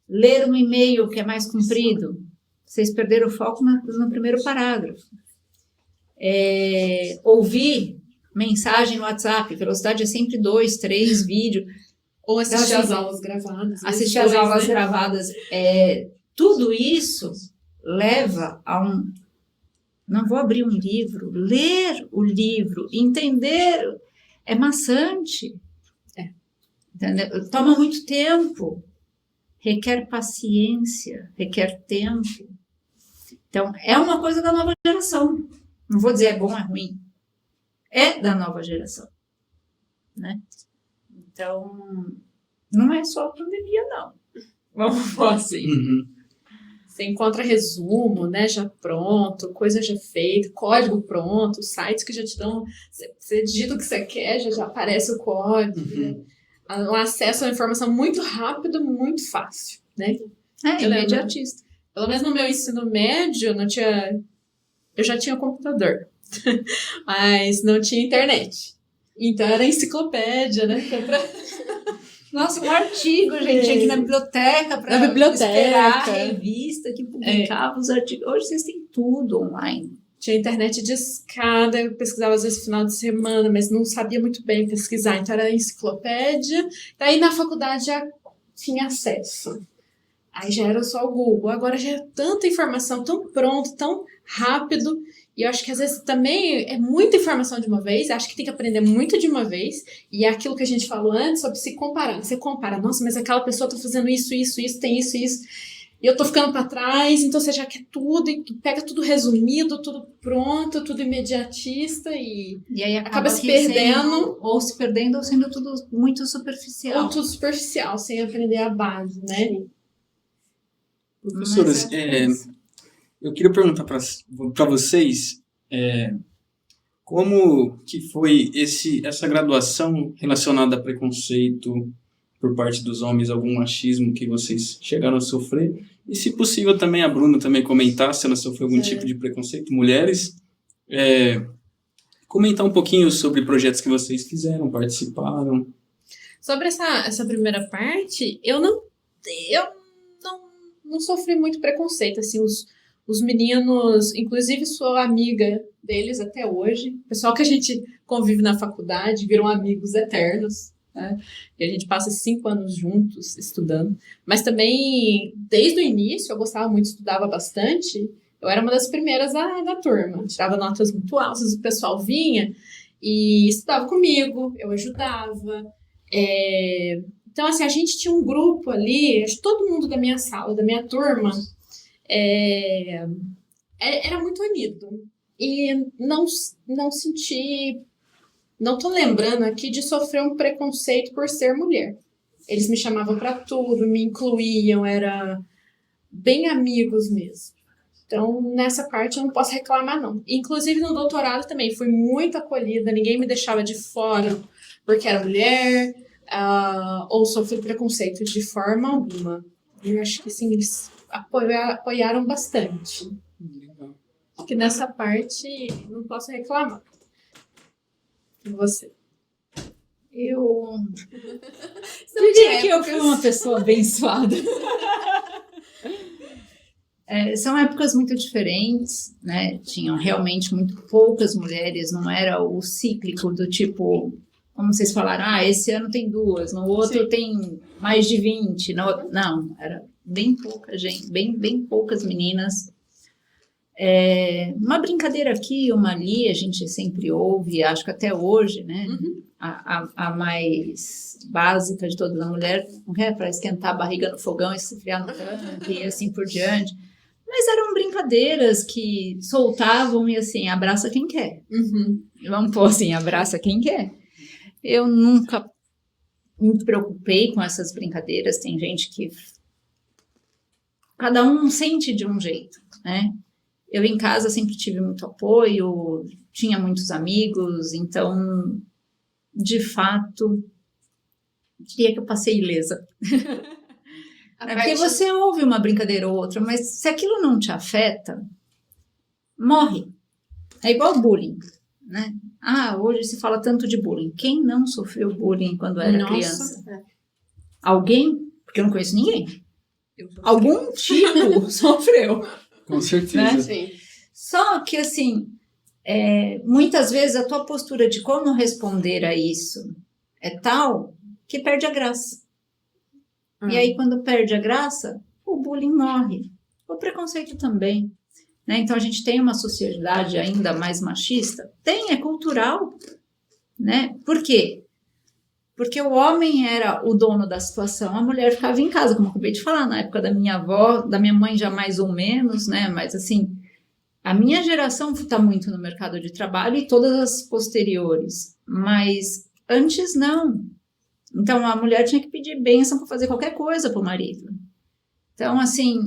ler um e-mail que é mais comprido, vocês perderam o foco no primeiro parágrafo. Ouvir mensagem no WhatsApp, velocidade é sempre 2, 3 vídeos. Ou assistir as aulas gravadas. Assistir as aulas gravadas. Tudo isso leva a não vou abrir um livro, ler o livro, entender, é maçante. Entendeu? Toma muito tempo, requer paciência, requer tempo. Então, é uma coisa da nova geração. Não vou dizer é bom, é ruim. É da nova geração. Né? Então, não é só a pandemia, não. Vamos falar assim. Você encontra resumo, né, já pronto, coisa já feita, código pronto, sites que já te dão, você digita o que você quer, já aparece o código. Né? Um acesso à informação muito rápido, muito fácil, né? Imediatista. Pelo menos no meu ensino médio, eu já tinha computador, mas não tinha internet. Então era enciclopédia, né? Nossa, um artigo, gente, tinha que ir na biblioteca para esperar a revista que publicava os artigos. Hoje vocês têm tudo online. Tinha internet de escada, eu pesquisava às vezes no final de semana, mas não sabia muito bem pesquisar, então era enciclopédia. Daí na faculdade já tinha acesso. Aí já era só o Google. Agora já é tanta informação, tão pronto, tão rápido. E eu acho que às vezes também é muita informação de uma vez, acho que tem que aprender muito de uma vez, e é aquilo que a gente falou antes sobre se comparar. Você compara, nossa, mas aquela pessoa tá fazendo isso, tem isso, e eu tô ficando para trás, então você já quer tudo, e pega tudo resumido, tudo pronto, tudo imediatista, e aí acaba se perdendo. Ou se perdendo, ou sendo tudo muito superficial. Ou tudo superficial, sem aprender a base, né? Professoras, eu queria perguntar para vocês como que foi essa graduação relacionada a preconceito por parte dos homens, algum machismo que vocês chegaram a sofrer, e se possível também a Bruna também comentar se ela sofreu algum tipo de preconceito, mulheres, comentar um pouquinho sobre projetos que vocês fizeram, participaram. Sobre essa primeira parte, eu não sofri muito preconceito, assim, os meninos, inclusive sou amiga deles até hoje, o pessoal que a gente convive na faculdade viram amigos eternos, né? E a gente passa 5 anos juntos estudando, mas também desde o início eu gostava muito, estudava bastante, eu era uma das primeiras da turma, tirava notas muito altas, o pessoal vinha e estudava comigo, eu ajudava, então assim, a gente tinha um grupo ali, todo mundo da minha sala, da minha turma, era muito unido e não senti, não tô lembrando aqui de sofrer um preconceito por ser mulher. Eles me chamavam para tudo, me incluíam, era bem amigos mesmo. Então nessa parte eu não posso reclamar não. Inclusive no doutorado também fui muito acolhida, ninguém me deixava de fora porque era mulher, ou sofri preconceito de forma alguma. Eu acho que sim, eles apoiaram bastante. Legal. Acho que nessa parte não posso reclamar. E você? Eu diria que eu fui uma pessoa abençoada. São épocas muito diferentes, né? Tinham realmente muito poucas mulheres, não era o cíclico do tipo, como vocês falaram, esse ano tem 2, no outro tem mais de 20, não, era bem pouca gente, bem poucas meninas. Uma brincadeira aqui, uma ali, a gente sempre ouve, acho que até hoje, né? A mais básica de todas, a mulher não é para esquentar a barriga no fogão e se friar no tanque e assim por diante. Mas eram brincadeiras que soltavam e assim, abraça quem quer. Vamos pôr assim, abraça quem quer. Eu nunca me preocupei com essas brincadeiras, tem gente que cada um sente de um jeito, né? Eu em casa sempre tive muito apoio, tinha muitos amigos, então, de fato, diria que eu passei ilesa. Porque você ouve uma brincadeira ou outra, mas se aquilo não te afeta, morre. É igual bullying, né? Hoje se fala tanto de bullying. Quem não sofreu bullying quando era criança? Alguém? Porque eu não conheço ninguém. Algum tipo sofreu. Com certeza. Né? Só que, assim, muitas vezes a tua postura de como responder a isso é tal que perde a graça. E aí, quando perde a graça, o bullying morre. O preconceito também. Né? Então, a gente tem uma sociedade ainda mais machista? É cultural. Né? Por quê? Porque o homem era o dono da situação, a mulher ficava em casa, como eu acabei de falar, na época da minha avó, da minha mãe já mais ou menos, né? Mas assim, a minha geração está muito no mercado de trabalho e todas as posteriores, mas antes não. Então, a mulher tinha que pedir bênção para fazer qualquer coisa para o marido. Então, assim,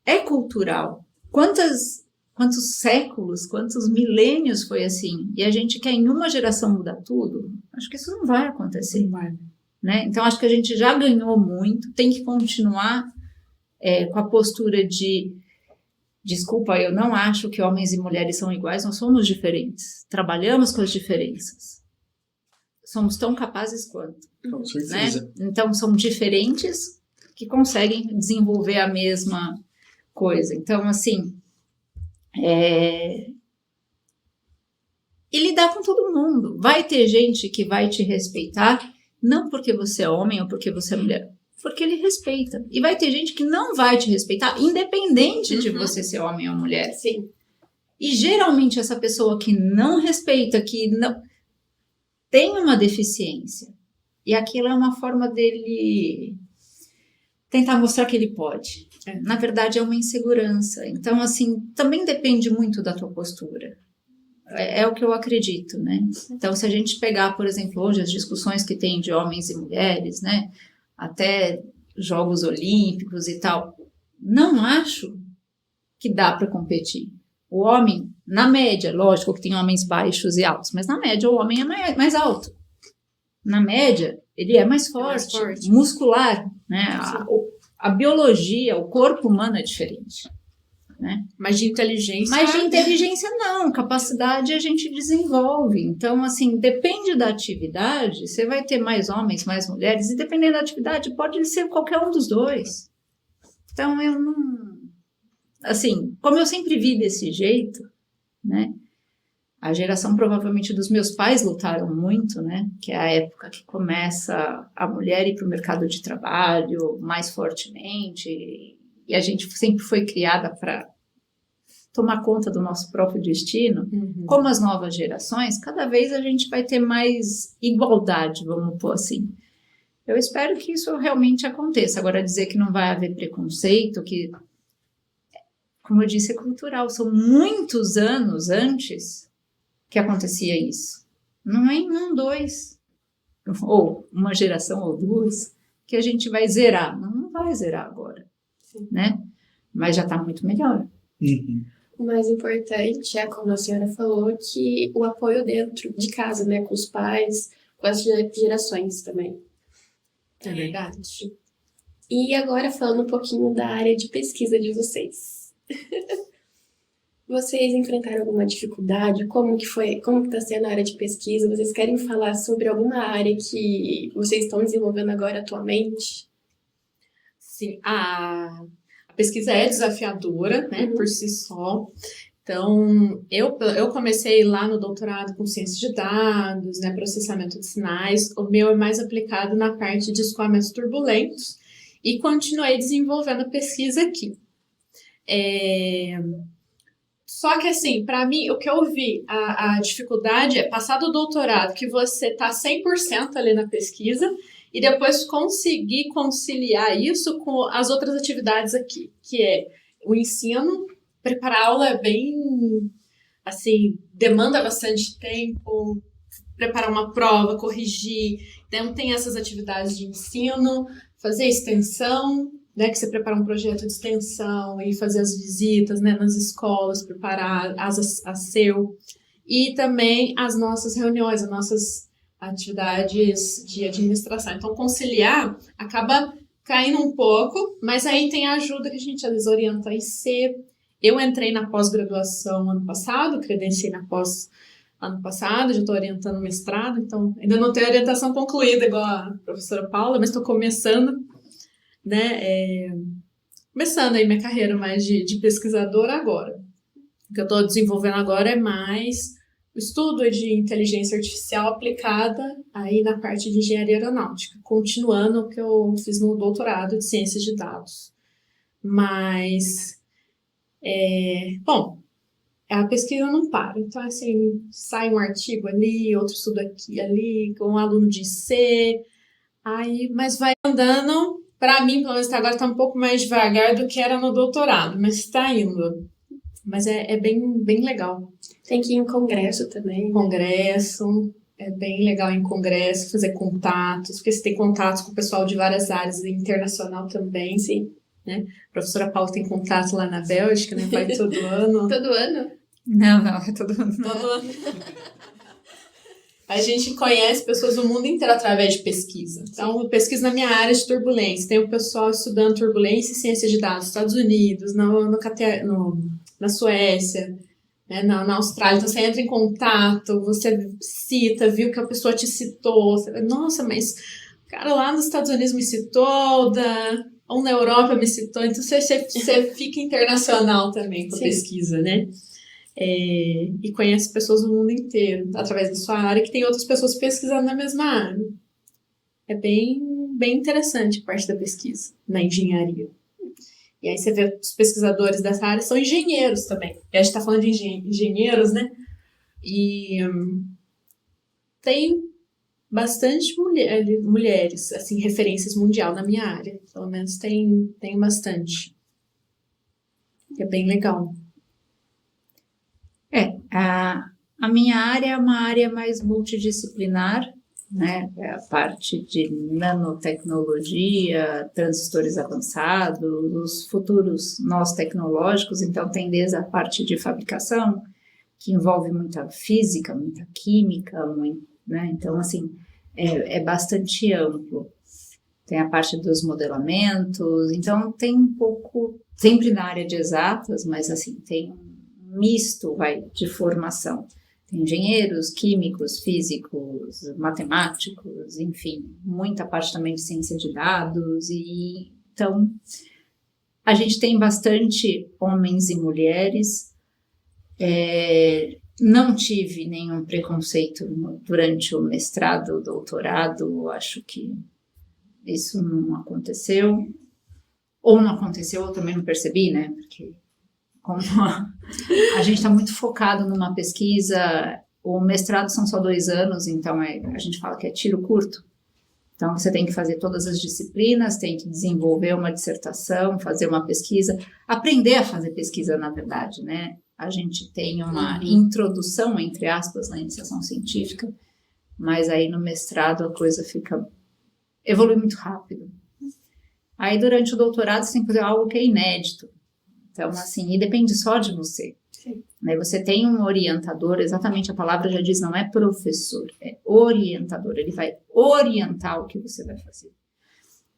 é cultural. Quantos séculos, quantos milênios foi assim? E a gente quer em uma geração mudar tudo? Acho que isso não vai acontecer. Não vai. Né? Então, acho que a gente já ganhou muito, tem que continuar com a postura de desculpa, eu não acho que homens e mulheres são iguais, nós somos diferentes. Trabalhamos com as diferenças. Somos tão capazes quanto. Com certeza. Né? Então, são diferentes que conseguem desenvolver a mesma coisa. Então, assim, e lidar com todo mundo. Vai ter gente que vai te respeitar, não porque você é homem ou porque você é mulher, porque ele respeita. E vai ter gente que não vai te respeitar, independente de você ser homem ou mulher. Sim. E geralmente essa pessoa que não respeita, que não tem uma deficiência. E aquilo é uma forma dele tentar mostrar que ele pode. Na verdade, é uma insegurança. Então, assim, também depende muito da tua postura. É o que eu acredito, né? Então, se a gente pegar, por exemplo, hoje as discussões que tem de homens e mulheres, né? Até Jogos Olímpicos e tal, não acho que dá para competir. O homem, na média, lógico que tem homens baixos e altos, mas na média o homem é mais alto. Na média, ele é mais forte, muscular, né? A biologia, o corpo humano é diferente. Né? Mas de inteligência... Mas de inteligência não, capacidade a gente desenvolve. Então, assim, depende da atividade, você vai ter mais homens, mais mulheres, e dependendo da atividade, pode ser qualquer um dos dois. Então, eu não... Assim, como eu sempre vi desse jeito, né? A geração provavelmente dos meus pais lutaram muito, né? Que é a época que começa a mulher ir para o mercado de trabalho mais fortemente, e a gente sempre foi criada para tomar conta do nosso próprio destino. Como as novas gerações, cada vez a gente vai ter mais igualdade, vamos pôr assim. Eu espero que isso realmente aconteça. Agora, dizer que não vai haver preconceito, que, como eu disse, é cultural. São muitos anos antes que acontecia isso. Não é em 1, 2, ou uma geração ou duas, que a gente vai zerar. Não vai zerar agora. Né? Mas já está muito melhor. O mais importante é, como a senhora falou, que o apoio dentro de casa, né, com os pais, com as gerações também. É verdade. E agora falando um pouquinho da área de pesquisa de vocês. Vocês enfrentaram alguma dificuldade? Como que está sendo a área de pesquisa? Vocês querem falar sobre alguma área que vocês estão desenvolvendo agora atualmente? Sim, a pesquisa é desafiadora, né, por si só. Então, eu comecei lá no doutorado com ciência de dados, né, processamento de sinais. O meu é mais aplicado na parte de escoamentos turbulentos e continuei desenvolvendo a pesquisa aqui. Só que, assim, para mim, o que eu vi, a dificuldade é passar do doutorado, que você está 100% ali na pesquisa, e depois conseguir conciliar isso com as outras atividades aqui, que é o ensino. Preparar aula é bem, assim, demanda bastante tempo, preparar uma prova, corrigir. Então, tem essas atividades de ensino, fazer extensão, né, que você prepara um projeto de extensão e fazer as visitas, né, nas escolas, preparar a seu. E também as nossas reuniões, as nossas atividades de administração. Então, conciliar acaba caindo um pouco, mas aí tem a ajuda que a gente às vezes orienta a IC. Eu entrei na pós-graduação ano passado, credenciei na pós ano passado, já estou orientando mestrado, então ainda não tenho orientação concluída igual a professora Paula, mas estou começando, né, começando aí minha carreira mais de pesquisadora agora. O que eu estou desenvolvendo agora é mais o estudo de inteligência artificial aplicada aí na parte de engenharia aeronáutica, continuando o que eu fiz no doutorado de ciências de dados. Mas, bom, a pesquisa não para. Então, assim, sai um artigo ali, outro estudo aqui ali, com um aluno de C, aí, mas vai andando. Para mim, pelo menos até agora, está um pouco mais devagar do que era no doutorado, mas está indo. Mas é bem legal. Tem que ir em congresso também. Congresso, é bem legal em congresso, fazer contatos, porque você tem contatos com o pessoal de várias áreas, internacional também. Sim. Né? A professora Paula tem contato lá na Bélgica, né? Vai todo ano. Todo ano? Não, é todo ano. Todo ano. A gente conhece pessoas do mundo inteiro através de pesquisa. Então, eu pesquiso na minha área de turbulência. Tem o pessoal estudando turbulência e ciência de dados nos Estados Unidos, na Suécia, né, na Austrália. Então, você entra em contato, você cita, viu que a pessoa te citou. Você vai, nossa, mas o cara lá nos Estados Unidos me citou, ou na Europa me citou. Então, você fica internacional também com a pesquisa, né? E conhece pessoas do mundo inteiro através da sua área, que tem outras pessoas pesquisando na mesma área. É bem interessante a parte da pesquisa na engenharia. E aí você vê os pesquisadores dessa área são engenheiros também. E a gente está falando de engenheiros, né? E tem bastante mulheres, assim, referências mundial na minha área. Pelo menos tem bastante. É bem legal. A minha área é uma área mais multidisciplinar, né? É a parte de nanotecnologia, transistores avançados, os futuros nós tecnológicos, então tem desde a parte de fabricação, que envolve muita física, muita química, né? Então, assim, é bastante amplo. Tem a parte dos modelamentos, então tem um pouco, sempre na área de exatas, mas assim, tem misto, de formação. Tem engenheiros, químicos, físicos, matemáticos, enfim, muita parte também de ciência de dados. E então, a gente tem bastante homens e mulheres. Não tive nenhum preconceito durante o mestrado, o doutorado, acho que isso não aconteceu. Ou não aconteceu, eu também não percebi, né? Porque como a gente está muito focado numa pesquisa, o mestrado são só 2 anos, então a gente fala que é tiro curto. Então você tem que fazer todas as disciplinas, tem que desenvolver uma dissertação, fazer uma pesquisa, aprender a fazer pesquisa, na verdade, né? A gente tem uma introdução, entre aspas, na iniciação científica, mas aí no mestrado a coisa evolui muito rápido. Aí durante o doutorado você tem que fazer algo que é inédito. Então, assim, e depende só de você. Sim. Né? Você tem um orientador, exatamente a palavra já diz, não é professor, é orientador. Ele vai orientar o que você vai fazer.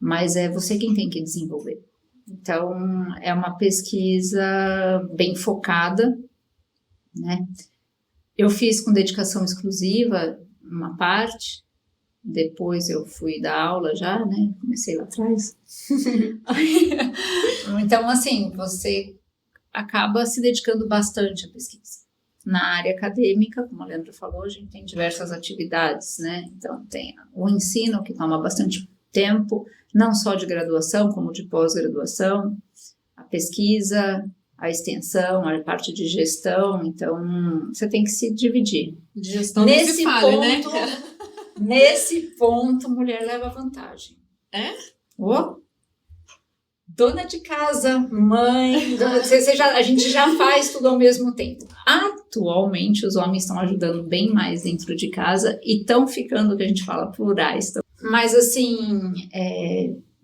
Mas é você quem tem que desenvolver. Então, é uma pesquisa bem focada, né? Eu fiz com dedicação exclusiva uma parte, depois eu fui dar aula já, né? Comecei lá atrás. Então, assim, você acaba se dedicando bastante à pesquisa. Na área acadêmica, como a Leandra falou, a gente tem diversas atividades, né? Então, tem o ensino, que toma bastante tempo, não só de graduação, como de pós-graduação, a pesquisa, a extensão, a parte de gestão. Então, você tem que se dividir. Gestão nesse ponto, né? Nesse ponto, mulher leva vantagem. Dona de casa, mãe, a gente já faz tudo ao mesmo tempo. Atualmente, os homens estão ajudando bem mais dentro de casa e estão ficando, o que a gente fala, plurais. Mas, assim,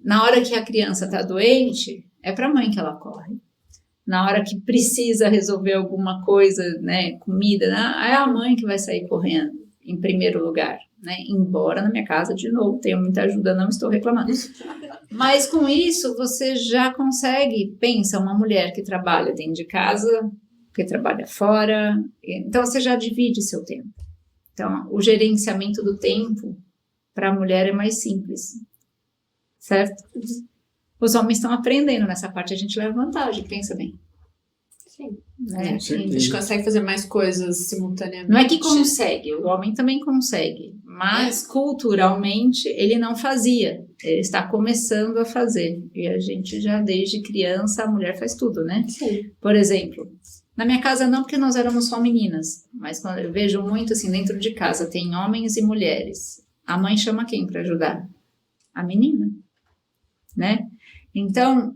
na hora que a criança está doente, é para a mãe que ela corre. Na hora que precisa resolver alguma coisa, né, comida, né, é a mãe que vai sair correndo, em primeiro lugar. Né? Embora na minha casa, de novo, tenha muita ajuda, não estou reclamando. Mas com isso, você já consegue, pensa, uma mulher que trabalha dentro de casa, que trabalha fora, então você já divide seu tempo. Então, o gerenciamento do tempo para a mulher é mais simples, certo? Os homens estão aprendendo nessa parte, a gente leva vantagem, pensa bem. Sim. Né? Com certeza. A gente consegue fazer mais coisas simultaneamente. Não é que consegue, o homem também consegue, mas culturalmente ele não fazia, ele está começando a fazer. E a gente já desde criança, a mulher faz tudo, né? Sim. Por exemplo, na minha casa não, porque nós éramos só meninas, mas quando eu vejo muito assim, dentro de casa tem homens e mulheres. A mãe chama quem para ajudar? A menina, né? Então,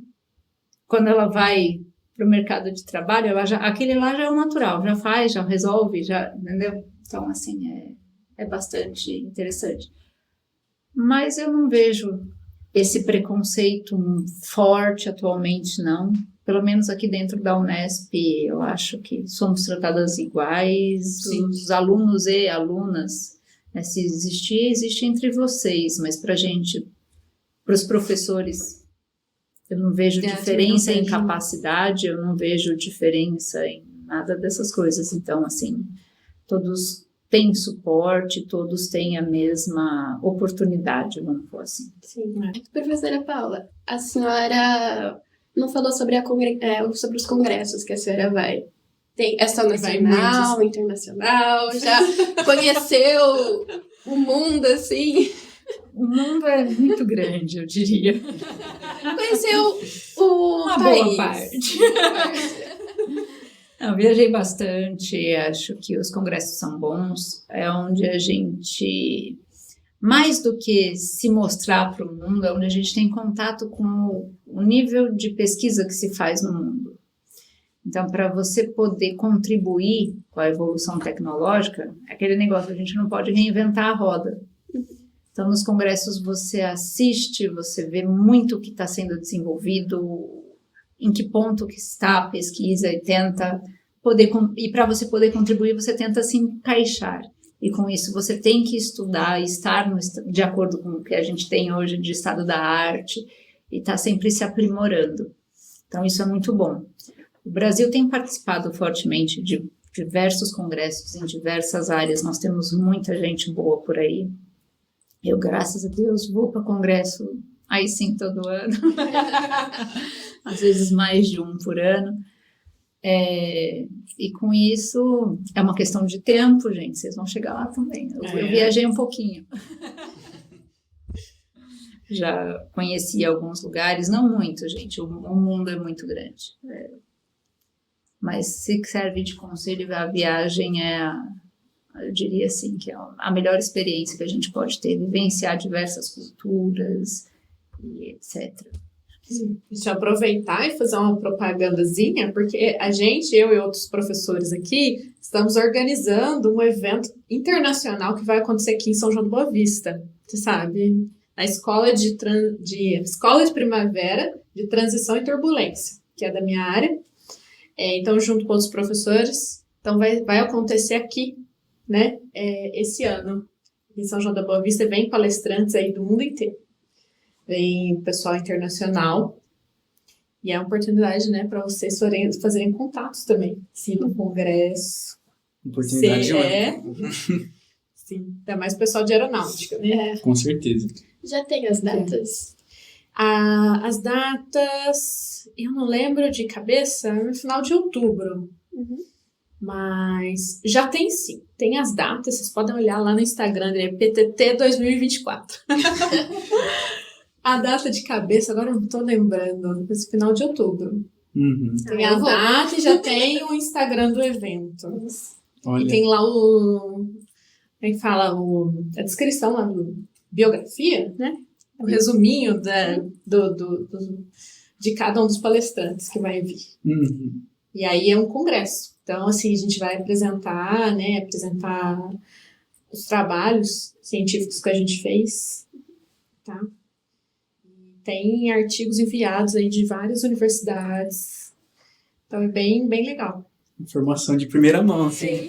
quando ela vai para o mercado de trabalho, aquele lá já é o natural, já faz, já resolve, já, entendeu? Então, assim, é bastante interessante. Mas eu não vejo esse preconceito forte atualmente, não. Pelo menos aqui dentro da Unesp, eu acho que somos tratadas iguais, Sim. os alunos e alunas, né, se existir, existe entre vocês, mas para os professores, eu não vejo diferença em capacidade, eu não vejo diferença em nada dessas coisas. Então, assim, todos têm suporte, todos têm a mesma oportunidade, vamos pôr assim. Sim. Professora Paula, a senhora não falou sobre, sobre os congressos que a senhora vai. É só nacional, internacional, já conheceu o mundo, assim? O mundo é muito grande, eu diria. Conheceu o Uma país. boa parte. Não, viajei bastante, acho que os congressos são bons, é onde a gente, mais do que se mostrar para o mundo, é onde a gente tem contato com o nível de pesquisa que se faz no mundo. Então, para você poder contribuir com a evolução tecnológica, é aquele negócio, a gente não pode reinventar a roda. Então, nos congressos você assiste, você vê muito o que está sendo desenvolvido, em que ponto que está a pesquisa e tenta poder, e para você poder contribuir, você tenta se encaixar. E com isso você tem que estudar, estar de acordo com o que a gente tem hoje de estado da arte e estar sempre se aprimorando. Então, isso é muito bom. O Brasil tem participado fortemente de diversos congressos em diversas áreas, nós temos muita gente boa por aí. Eu, graças a Deus, vou para congresso, aí sim, todo ano. Às vezes mais de um por ano. E com isso, é uma questão de tempo, gente. Vocês vão chegar lá também. Eu viajei um pouquinho. Já conheci alguns lugares, não muito, gente. O mundo é muito grande. Mas se serve de conselho, a viagem eu diria assim, que é a melhor experiência que a gente pode ter, vivenciar diversas culturas e etc. Deixa eu aproveitar e fazer uma propagandazinha, porque eu e outros professores aqui estamos organizando um evento internacional que vai acontecer aqui em São João do Boa Vista, você sabe? Na Escola Escola de Primavera de Transição e Turbulência, que é da minha área. Então, junto com outros professores, então vai acontecer aqui, né? Esse ano, em São João da Boa Vista, vem palestrantes aí do mundo inteiro. Vem pessoal internacional e é uma oportunidade, né, para vocês fazerem contatos também, sim, no congresso. Oportunidade Sim, ainda mais pessoal de aeronáutica, né? Com certeza. Já tem as datas? As datas, eu não lembro de cabeça, no final de outubro. Uhum. Mas já tem sim, tem as datas, vocês podem olhar lá no Instagram, PTT 2024. A data de cabeça, agora eu não tô lembrando, esse final de outubro. Uhum. Tem a data e já tem o Instagram do evento. Olha. E tem lá como é que fala? A descrição lá do biografia, né? O resuminho de cada um dos palestrantes que vai vir. Uhum. E aí é um congresso. Então, assim, a gente vai apresentar os trabalhos científicos que a gente fez, tá? Tem artigos enviados aí de várias universidades. Então, é bem, bem legal. Informação de primeira mão. Sim.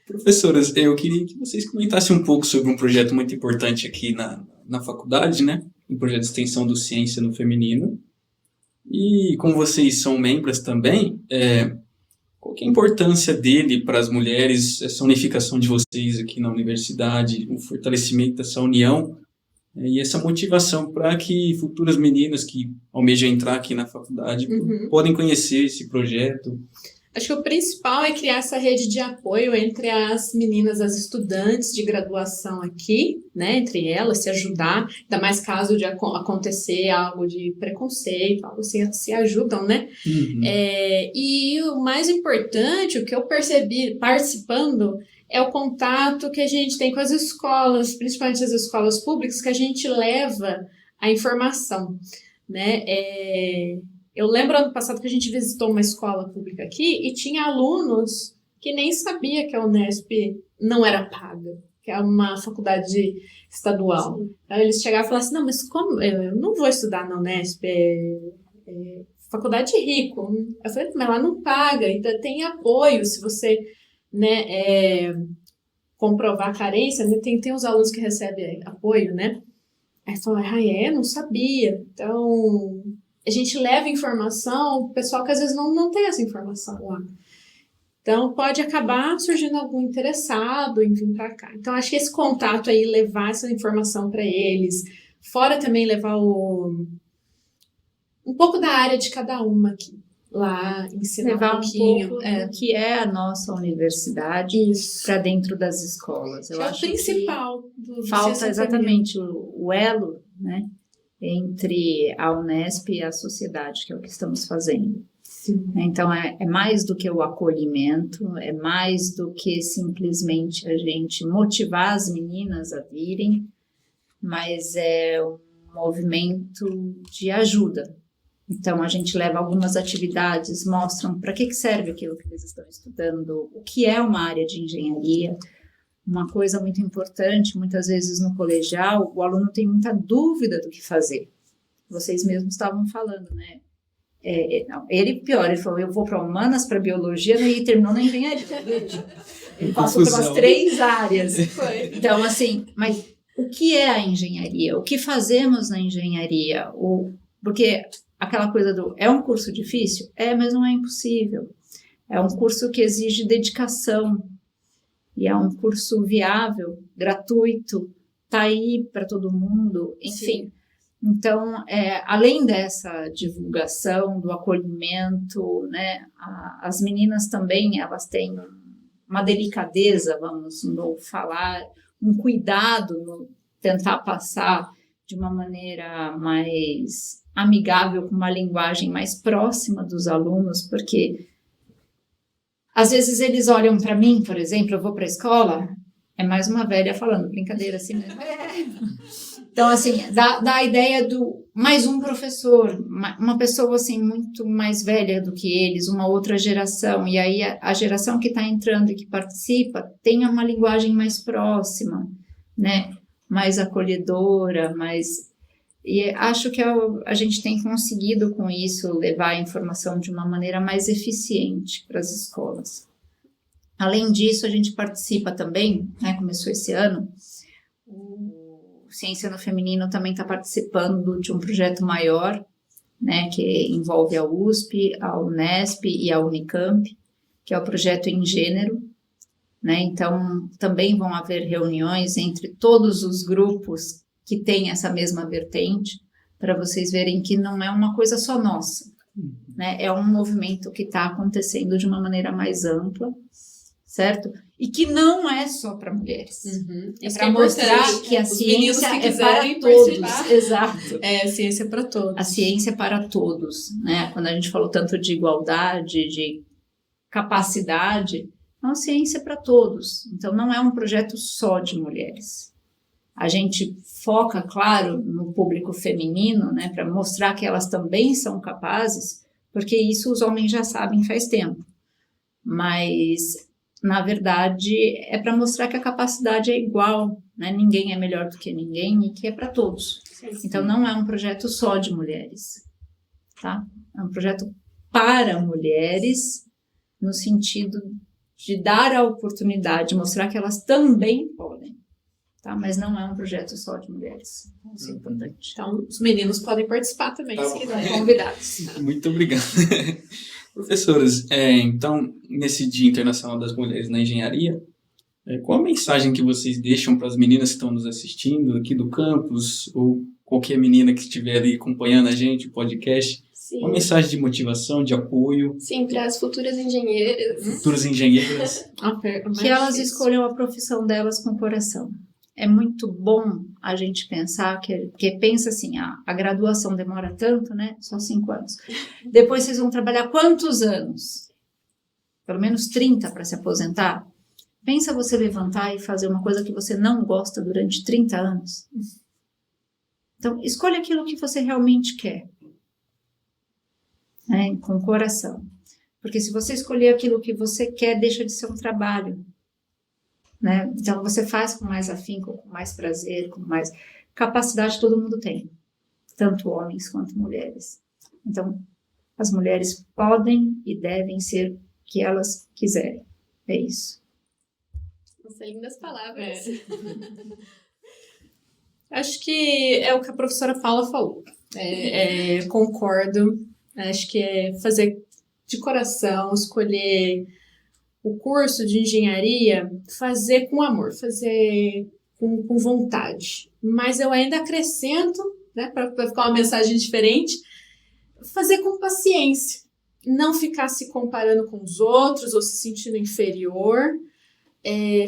Professoras, eu queria que vocês comentassem um pouco sobre um projeto muito importante aqui na faculdade, né? Um projeto de extensão do Ciência no Feminino. E como vocês são membros também, qual que é a importância dele para as mulheres, essa unificação de vocês aqui na universidade, o fortalecimento dessa união E essa motivação para que futuras meninas que almejam entrar aqui na faculdade podem conhecer esse projeto. Acho que o principal é criar essa rede de apoio entre as meninas, as estudantes de graduação aqui, né, entre elas, se ajudar, ainda mais caso de acontecer algo de preconceito, algo assim, se ajudam, né? E o mais importante, o que eu percebi participando, é o contato que a gente tem com as escolas, principalmente as escolas públicas, que a gente leva a informação, né? Eu lembro ano passado que a gente visitou uma escola pública aqui e tinha alunos que nem sabia que a Unesp não era paga, que é uma faculdade estadual. Aí eles chegavam e falavam assim, não, mas como? Eu não vou estudar na Unesp, é faculdade rico. Eu falei, mas lá não paga, ainda tem apoio, se você, né, comprovar a carência, né, tem uns alunos que recebem apoio, né? Aí falou, não sabia. Então, a gente leva informação, o pessoal que às vezes não tem essa informação lá. Então, pode acabar surgindo algum interessado em vir para cá. Então, acho que esse contato aí, levar essa informação para eles, fora também levar um pouco da área de cada uma aqui, lá, ensinar levar um pouquinho. Pouco do que é a nossa universidade para dentro das escolas. Eu acho o principal. Que falta exatamente o elo, né, entre a Unesp e a sociedade, que é o que estamos fazendo. Sim. Então, é mais do que o acolhimento, é mais do que simplesmente a gente motivar as meninas a virem, mas é um movimento de ajuda. Então, a gente leva algumas atividades, mostram para que serve aquilo que eles estão estudando, o que é uma área de engenharia. Uma coisa muito importante, muitas vezes no colegial, o aluno tem muita dúvida do que fazer. Vocês mesmos estavam falando, né? Ele falou, eu vou para humanas, para biologia, e terminou na engenharia. Ele passou pelas 3 áreas. Então, assim, mas o que é a engenharia? O que fazemos na engenharia? Porque aquela coisa é um curso difícil? Mas não é impossível. É um curso que exige dedicação. E é um curso viável, gratuito, tá aí para todo mundo, enfim. Sim. Então, além dessa divulgação, do acolhimento, né, as meninas também, elas têm uma delicadeza, vamos falar, um cuidado no tentar passar de uma maneira mais amigável, com uma linguagem mais próxima dos alunos, porque às vezes eles olham para mim, por exemplo, eu vou para a escola, é mais uma velha falando, brincadeira assim, né? Então, assim, dá a ideia do mais um professor, uma pessoa, assim, muito mais velha do que eles, uma outra geração, e aí a geração que está entrando e que participa tem uma linguagem mais próxima, né? Mais acolhedora, E acho que a gente tem conseguido com isso levar a informação de uma maneira mais eficiente para as escolas. Além disso, a gente participa também, né, começou esse ano, o Ciência no Feminino também está participando de um projeto maior, né, que envolve a USP, a Unesp e a Unicamp, que é o projeto Em Gênero, né? Então também vão haver reuniões entre todos os grupos que têm essa mesma vertente, para vocês verem que não é uma coisa só nossa, né? É um movimento que está acontecendo de uma maneira mais ampla, certo? E que não é só para mulheres. É para mostrar que a ciência é para todos. Exato. A ciência é para todos. A ciência é para todos, né? Quando a gente falou tanto de igualdade, de capacidade, a ciência é para todos. Então, não é um projeto só de mulheres. A gente foca, claro, no público feminino, né, para mostrar que elas também são capazes, porque isso os homens já sabem faz tempo. Mas, na verdade, é para mostrar que a capacidade é igual, né? Ninguém é melhor do que ninguém e que é para todos. Então, não é um projeto só de mulheres, tá? É um projeto para mulheres, no sentido de dar a oportunidade, mostrar que elas também podem. Tá? Mas não é um projeto só de mulheres. Isso é importante. Então, os meninos podem participar também, se quiserem. Convidados. Muito obrigado. Professoras, então, nesse Dia Internacional das Mulheres na Engenharia, Qual a mensagem que vocês deixam para as meninas que estão nos assistindo aqui do campus, ou qualquer menina que estiver ali acompanhando a gente, o podcast? Sim. Uma mensagem de motivação, de apoio. Sim, para as futuras engenheiras. Futuras engenheiras. Que elas escolham a profissão delas com o coração. É muito bom a gente pensar, que pensa assim, a graduação demora tanto, né? Só 5 anos. Depois vocês vão trabalhar quantos anos? Pelo menos 30 para se aposentar? Pensa você levantar e fazer uma coisa que você não gosta durante 30 anos. Então, escolha aquilo que você realmente quer. Né? Com o coração. Porque se você escolher aquilo que você quer, deixa de ser um trabalho. Né? Então, você faz com mais afinco, com mais prazer, com mais capacidade, todo mundo tem. Tanto homens quanto mulheres. Então, as mulheres podem e devem ser o que elas quiserem. É isso. Nossa, lindas palavras. Acho que é o que a professora Paula falou. Concordo. Acho que é fazer de coração, escolher o curso de engenharia, fazer com amor, fazer com vontade. Mas eu ainda acrescento, né, para ficar uma mensagem diferente, fazer com paciência. Não ficar se comparando com os outros ou se sentindo inferior.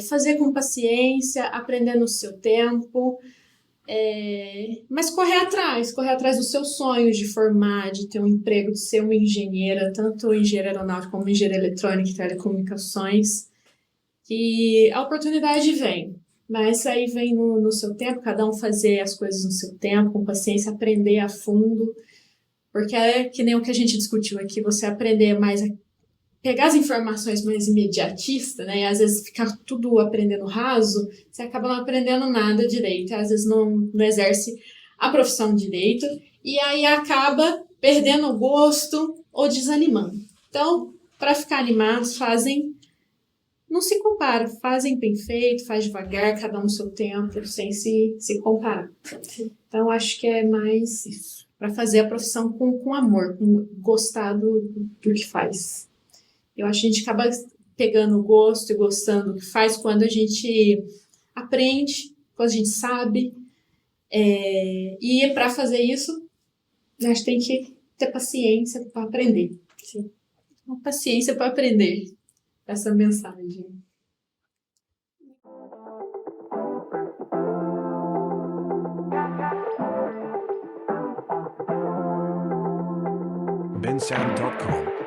Fazer com paciência, aprender no seu tempo, mas correr atrás dos seus sonhos de formar, de ter um emprego, de ser uma engenheira, tanto engenheira aeronáutica como engenheira eletrônica e telecomunicações, e a oportunidade vem, mas aí vem no seu tempo, cada um fazer as coisas no seu tempo, com paciência, aprender a fundo, porque é que nem o que a gente discutiu aqui, você aprender mais pegar as informações mais imediatistas, né, e às vezes ficar tudo aprendendo raso, você acaba não aprendendo nada direito, e às vezes não exerce a profissão de direito, e aí acaba perdendo o gosto ou desanimando. Então, para ficar animados, não se comparam, fazem bem feito, faz devagar, cada um no seu tempo, sem se comparar. Então, acho que é mais isso, para fazer a profissão com amor, com gostar do que faz. Eu acho que a gente acaba pegando o gosto e gostando do que faz quando a gente aprende, quando a gente sabe. E para fazer isso, a gente tem que ter paciência para aprender. Sim. Uma paciência para aprender essa mensagem. bensound.com